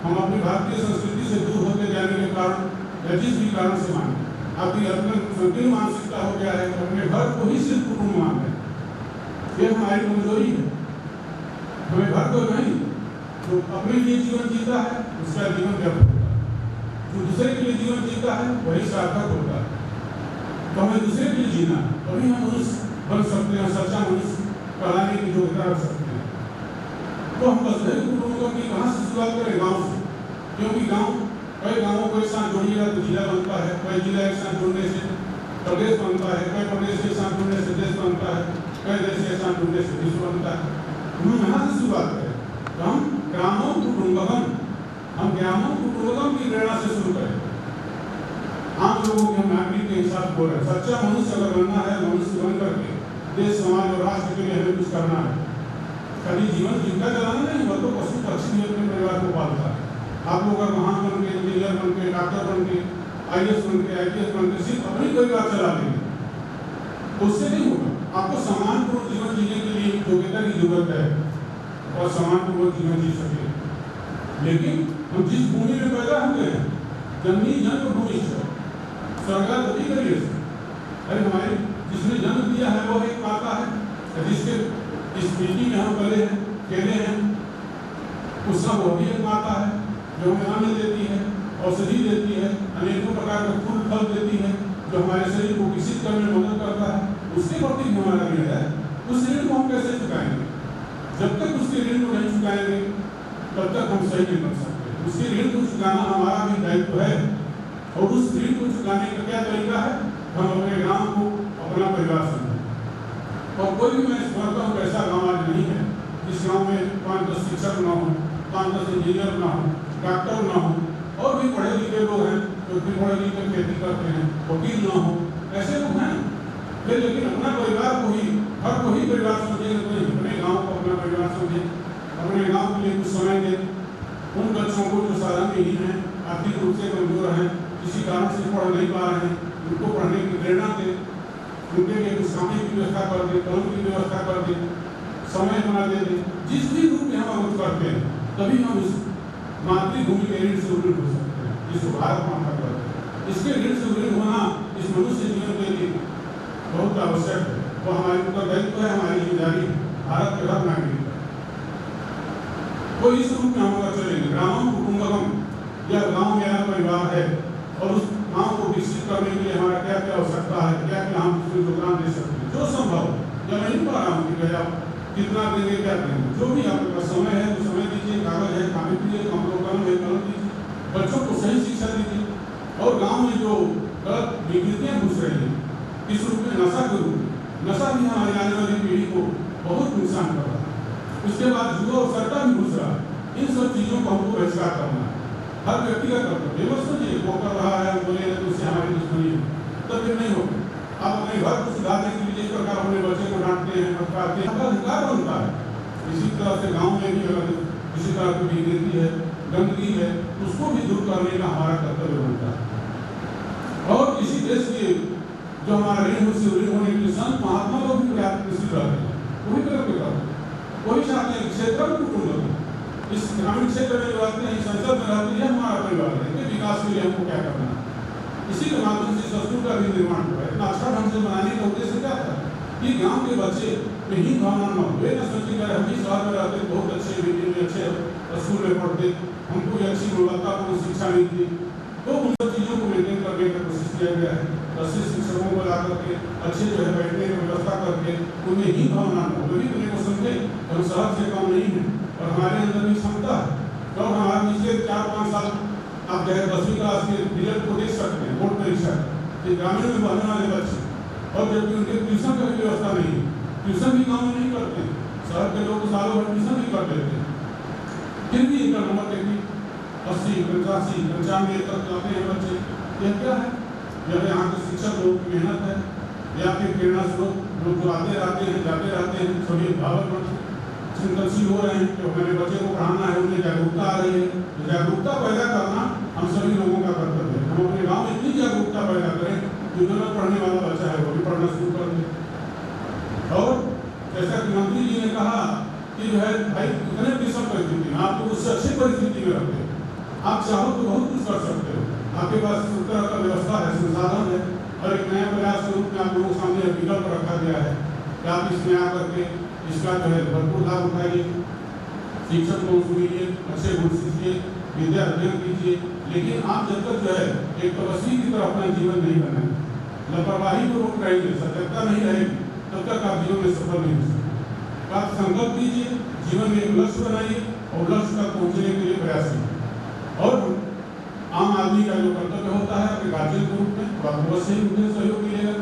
हम अपनी भारतीय संस्कृति से दूर होते जाने के कारण या जिस भी कारण से माने, आपकी अपनी संकीर्ण मानसिकता हो गया है, अपने घर को ही सिर्फ कुटुंब मान रहे हैं। यह हमारी कमजोरी है। हमें घर को नहीं, जो अपने लिए जीवन जीता है उसका जीवन व्यर्थ होता है, जो दूसरे के लिए जीवन जीता है वही सार्थक होता है। तो हमें दूसरे के लिए जीना, तभी हम मनुष्य बन सकते हैं, सच्चा मनुष्य कहलाने की योग्यता रख सकते हैं। तो हम वसुधैव कुटुंबकम की कहाँ से शुरुआत करें? गाँव से, क्योंकि गाँव, कई गाँवों को एक साथ जोड़िएगा तो जिला बनता है, कई जिला एक साथ जोड़ने से प्रदेश बनता है, कई प्रदेश एक साथ जोड़ने से देश बनता है, कई देश एक साथ जोड़ने से विश्व बनता है। हम यहाँ से शुरुआत करें तो हम ग्रामों कुटुंबकम, हम ग्रामों कुटुंबकम की प्रेरणा से शुरू करें। आम लोगों के हम नागरिक के हिसाब बोल रहे हैं। सच्चा मनुष्य अगर बनना है, मनुष्य बन करके देश, समाज और राष्ट्र के लिए हमें कुछ करना है। कभी जीवन जीविका चलाना नहीं, वह तो पशु पक्षी भी अपने परिवार को पालता है। आप लोग अगर महान बन के, इंजीनियर बन के, डॉक्टर बन के, IAS बन के, IPS बन के सिर्फ अपनी परिवार चला लेंगे तो उससे नहीं होगा। आपको सम्मानपूर्ण जीवन जीने के लिए योग्यता की जरूरत है और सम्मानपूर्वक जीवन जी सके लेकिन हम जिस भूमि में पैदा हुए हैं, जननी जन्मभूमि स्वर्गा तभी करिए। अरे हमारे जिसने जन्म दिया है वो एक माता है, जिसके इस मिट्टी में हम पले हैं, खेले हैं, उसका वो भी एक माता है जो हमें अन्न देती है, औषधि देती है, अनेकों प्रकार के फूल फल देती है, जो हमारे शरीर को विकसित करने में मदद करता है। उसके प्रति हमारा ऋण है, उस ऋण को हम कैसे चुकाएंगे? जब तक उसके ऋण को नहीं चुकाएंगे तब तक हम सही नहीं बन सकते। उसके ऋण को चुकाना हमारा भी दायित्व है, और उस ऋण को चुकाने का क्या तरीका है? हम अपने गांव को अपना परिवार समझें। और कोई भी मैं समझता हूँ ऐसा गाँव आज नहीं है जिस गाँव में 5-10 शिक्षक ना हो, 5-10 इंजीनियर ना हो, डॉक्टर ना हो, और भी पढ़े लिखे लोग हैं जो भी पढ़े लिखे खेती करते हैं, वकील ना हो, ऐसे लोग हैं। लेकिन अपना परिवार को ही, हर को ही परिवार समझेंगे तो नहीं, अपने गाँव को अपना परिवार समझें, अपने गाँव के लिए कुछ समय दें। उन बच्चों को जो साधारण हैं, आर्थिक रूप से कमजोर हैं, किसी कारण से पढ़ नहीं पा रहे हैं, उनको पढ़ने की प्रेरणा दें, उनके लिए कुछ खाने की व्यवस्था कर दें, कलम की व्यवस्था कर दें, समय बना दें। जिस भी रूप में हम अवरुद्ध करते हैं तभी हम इस मातृभूमि के ऋण से ऋण हो सकते हैं, जिसको भारत माता करते हैं। इसके ऋण से ऋण होना इस मनुष्य जीवन के लिए बहुत आवश्यक है, वो हमारी उत्तरदायित्व है, हमारी जिम्मेदारी है, भारत के हर नागरिक। तो इस रूप में हम अगर चलेंगे, ग्रामम कुटुंबकम, यह गाँव मेरा परिवार है, और उस गाँव को विकसित करने के लिए हमारा क्या क्या आवश्यकता है, क्या क्या हम उसमें योगदान दे सकते हैं, जो संभव। या मैं नहीं पा रहा हूँ कि भाई आप कितना देंगे, क्या देंगे, जो भी आपके पास समय है तो समय दीजिए, कागज है कागज दीजिए, कलम है कलम दीजिए, बच्चों को सही शिक्षा दीजिए। और गाँव में जो गलत विकृतियाँ घुस रही हैं, इस रूप में नशा के रूप में, नशा भी हमारी आने वाली पीढ़ी को बहुत नुकसान कर रहा है। उसके बाद जुआ और सट्टा भी घुस रहा है। इन सब चीज़ों को हमको बहिष्कार करना है, हर व्यक्ति का कर्तव्य। ये मत सोचिए वो कर रहा है, हम बोले तो उससे हमारी दुश्मनी है, तब फिर नहीं होगा। आप अपने घर को सुधारने के लिए जिस प्रकार अपने बच्चे को डांटते हैं, फटकारते हैं, अधिकार बनता है। इसी तरह से गाँव में भी अगर किसी तरह की विकृति है, गंदगी है, उसको भी दूर करने का हमारा कर्तव्य बनता है। और किसी देश के जो हमारा ऋण उससे ऋण होने के लिए संत महात्मा लोग भी प्रयासशील रहते हैं, वही तरफ करते हैं, वही चाहते हैं क्षेत्र में कुटुंब, इस ग्रामीण क्षेत्र में जो रहते हैं, संसद में रहते हैं, हमारा परिवार है, इनके विकास के लिए हमको क्या करना है। इसी के माध्यम से संस्कृत का भी निर्माण हुआ है। इतना अच्छा ढंग से बनाने का उद्देश्य क्या था कि गांव के बच्चे में ही भावना न हो, वे न सोचे कि हम ही शहर में रहते, बहुत अच्छे मीडियम में, अच्छे स्कूल में पढ़ते, हमको भी अच्छी गुणवत्तापूर्ण शिक्षा मिलती। तो उन सब चीज़ों को मेंटेन करने का कोशिश किया गया है। अच्छे शिक्षकों को ला करके, अच्छे जो है बैठने की व्यवस्था करके, उन्हें ही भावना न हो, वही उन्हें को समझे हम शहर से कम नहीं है, और हमारे अंदर भी क्षमता है। तो हमारे पिछले 4-5 साल आप जो है 10वीं क्लास के रिजल्ट को देख सकते हैं, बोर्ड परीक्षा कि ग्रामीण में पढ़ने वाले बच्चे, और जबकि उनके ट्यूशन की भी व्यवस्था नहीं है, ट्यूशन भी गाँव में नहीं करते, शहर के लोग सालों भर ट्यूशन भी कर देते हैं, फिर भी इनका नंबर देखिए 80, 85, 95 तक जाते हैं बच्चे। यह क्या है? जब यहाँ के शिक्षक लोगों की मेहनत है, या फिर प्रेरणा स्रोत लोग जो आते रहते हैं, जाते रहते हैं, सभी भावक चिंतनशील हो रहे हैं कि हमारे बच्चे को पढ़ाना है, उन्हें जागरूकता आ रही है। तो जागरूकता पैदा करना हम सभी लोगों का कर्तव्य है। हम अपने गाँव में इतनी जागरूकता पैदा करें कि जो न पढ़ने वाला बच्चा है वो भी पढ़ना शुरू कर दे। और जैसा कि मंत्री जी ने कहा कि जो है भाई इतने विषम परिस्थिति में आप लोग उससे अच्छी परिस्थिति में रहते हैं, आप चाहो तो बहुत कुछ कर सकते हो, आपके पास उस तरह का व्यवस्था है, संसाधन है। और एक नया प्रयास के रूप में आप लोगों के सामने विकल्प रखा गया है कि आप इसमें आकर के इसका जो है भरपूर लाभ उठाइए, शिक्षक को सुनिए, अच्छे गुण सीखिए, विद्या अध्ययन कीजिए। लेकिन आप जब तक जो है एक तपस्वी की तरह अपना जीवन नहीं बनाएंगे, लापरवाही को रोक रहेंगे, सतर्कता नहीं रहेगी, तब तक आप जीवन में सफल नहीं हो सकते। आप संकल्प कीजिए, जीवन में एक लक्ष्य बनाइए और लक्ष्य तक पहुँचने के लिए प्रयास कीजिए। और आम आदमी का जो कर्तव्य होता है अपने गार्जियन के रूप में, तो आपको अवश्य ही मुझे सहयोग मिलेगा।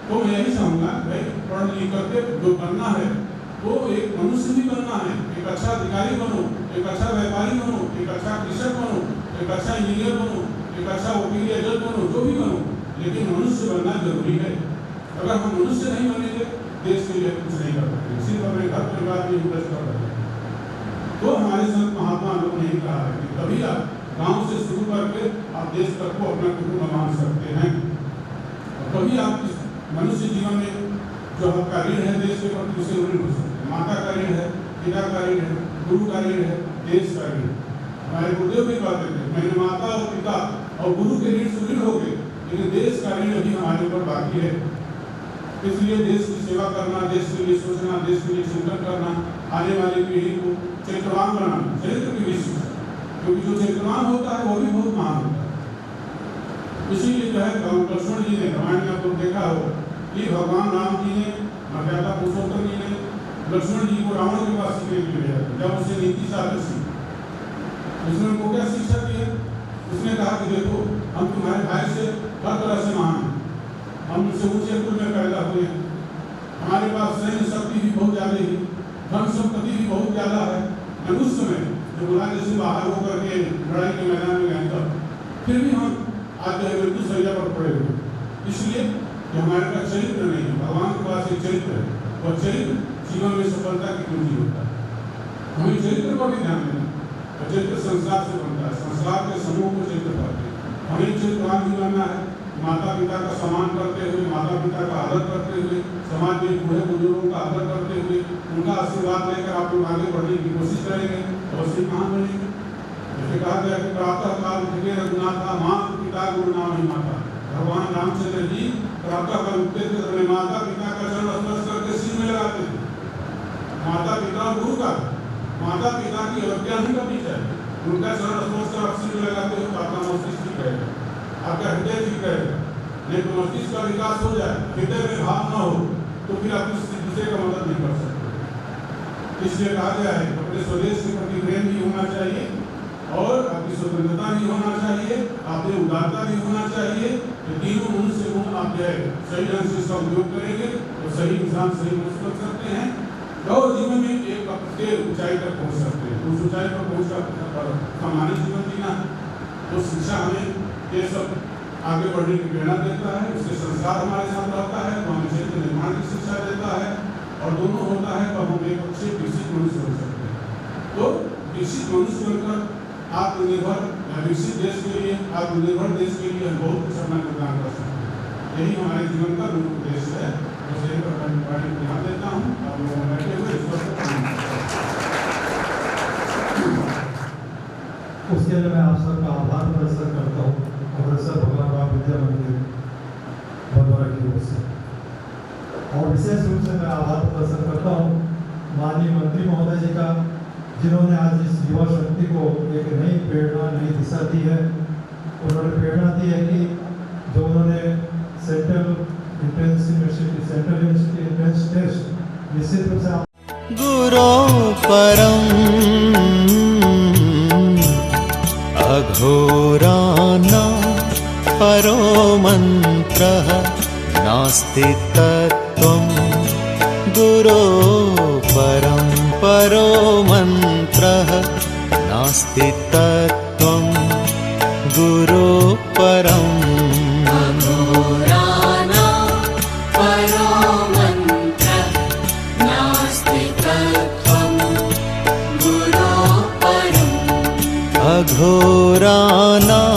तो मैं यही चाहूँगा भाई पढ़ लिख करके जो बनना है वो एक मनुष्य भी बनना है, एक अच्छा अधिकारी बनो, एक अच्छा व्यापारी बनो, एक अच्छा कृषक बनो, एक अच्छा इंजीनियर बनो, एक अच्छा वकील या जज बनो, जो भी बनो, लेकिन मनुष्य बनना जरूरी है। अगर हम मनुष्य नहीं बनेंगे देश के लिए कुछ नहीं कर सकते, सिर्फ अपने घर परिवार में इन्वेस्ट कर रहे हैं। तो हमारे संत महात्मा लोग ने कहा है कि कभी आप गाँव से शुरू करके आप देश तक को अपना कुटुंब मान सकते हैं, और कभी आप मनुष्य जीवन में जो आपका ऋण है देश के प्रति उसे ऋण हो सकते हैं। माता का ऋण है, पिता का ऋण है, गुरु का ऋण है, देश का ऋण। हमारे गुरुदेव भी कहते थे, मैंने माता और पिता और गुरु के ऋण से ऋण हो गए, लेकिन देश का ऋण अभी हमारे ऊपर बाकी है। इसलिए देश की सेवा करना, देश के लिए सोचना, देश के लिए चिंतन करना, आने वाली पीढ़ी को चरित्रवान बनाना, चरित्र की विश्व, क्योंकि जो चरित्रवान होता है वो भी बहुत महान होता है। इसीलिए जो है लक्ष्मण जी ने रामायण में आपको देखा हो कि भगवान राम जी ने, मर्यादा पुरुषोत्तम जी ने लक्ष्मण जी को रावण के पास सीखने के लिए भेजा, जब उसे नीति शास्त्र सीखी, उसने उनको क्या शिक्षा दी है? उसने कहा कि देखो, हम तुम्हारे भाई से हर तरह से महान हैं, हम उनसे ऊंचे कुल में पैदा हुए हैं, हमारे पास सैन्य शक्ति भी बहुत ज्यादा है, धन संपत्ति भी बहुत ज्यादा है। उस समय जब बुलाने से बाहर होकर के लड़ाई के मैदान में गए तब फिर भी हम आज मृत्यु शैया पर पड़े हुए, इसलिए कि हमारे पास चरित्र नहीं है। भगवान के पास एक चरित्र है, और चरित्र जीवन में सफलता की कुंजी होता है। हमें चरित्र पर भी ध्यान देना, और चरित्र संस्कार से बनता है, संस्कार के समूह को चरित्र कहते हैं। हमें चरित्रवान भी बनना है, माता पिता का सम्मान करते हुए, माता पिता का आदर करते हुए, समाज में बूढ़े बुजुर्गों का आदर करते हुए, उनका आशीर्वाद लेकर आप लोग आगे बढ़ने की कोशिश करेंगे, अवश्य महान बनेंगे। जैसे कहा गया कि प्रातः काल उठे रघुनाथा, माता पिता गुरु नाम ही माता। भगवान रामचंद्र जी प्रातः काल उठते थे, अपने माता पिता का चरण स्पर्श करके सिर में लगाते थे। माता पिता और गुरु का, माता पिता की अवज्ञा नहीं करनी चाहिए, उनका चरण स्पर्श कर सिर में लगाते हो तो आपका मस्तिष्क ठीक रहेगा, आपका हृदय ठीक रहेगा। नहीं तो मस्तिष्क का विकास हो जाए, हृदय में भाव न हो, तो फिर आप किसी दूसरे का मदद नहीं कर सकते। इसलिए कहा गया है अपने स्वदेश के प्रति प्रेम भी होना चाहिए, और आपकी स्वतंत्रता भी होना चाहिए, आपकी उदारता भी होना चाहिए। तो तीनों मनुष्य गुण आप जो है सही ढंग से इसका उपयोग करेंगे तो सही इंसान सही मनुष्य बन सकते हैं, और जीवन में एक ऊंचाई तक पहुंच सकते हैं। उस ऊंचाई पर पहुंचकर सामान्य जीवन जीना, तो शिक्षा हमें ये सब आगे बढ़ने की प्रेरणा देता है, उसके संस्कार हमारे साथ रहता है, तो हमें क्षेत्र निर्माण की शिक्षा देता है, और दोनों होता है तो हम एक अच्छे विकसित मनुष्य बन सकते हैं। तो विकसित मनुष्य बनकर आत्मनिर्भर या विकसित देश के लिए, आत्मनिर्भर देश के लिए हम बहुत कुछ अपना योगदान कर सकते हैं। यही हमारे जीवन का मूल उद्देश्य है। बस यही पर पार्टी को ध्यान देता हूँ, आप लोगों में बैठे हुए इस पर उसके लिए मैं आप सबका आभार प्रदर्शन करता हूँ, अग्रसर भगवान राम विद्या मंदिर बंदौरा की ओर से। और विशेष रूप से मैं आभार प्रदर्शन करता हूँ माननीय मंत्री महोदय जी का, जिन्होंने आज इस युवा शक्ति को एक नई प्रेरणा, नई दिशा दी है। उन्होंने प्रेरणा दी है कि जो उन्होंने सेंट्रल यूनिवर्सिटी एंट्रेंस टेस्ट निश्चित रूप से गुरो परम अघोराना परो मंत्रः नास्ति तत्त्वं गुरो परं परो मंत्रः नास्ति तत्त्वं गुरो परम् अघोराणां परो मन्त्रः नास्ति तत्त्वं गुरो परम्। अघोराणां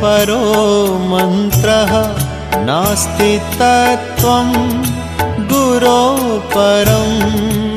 परो मंत्रः नास्ति तत्त्वं गुरो परम्।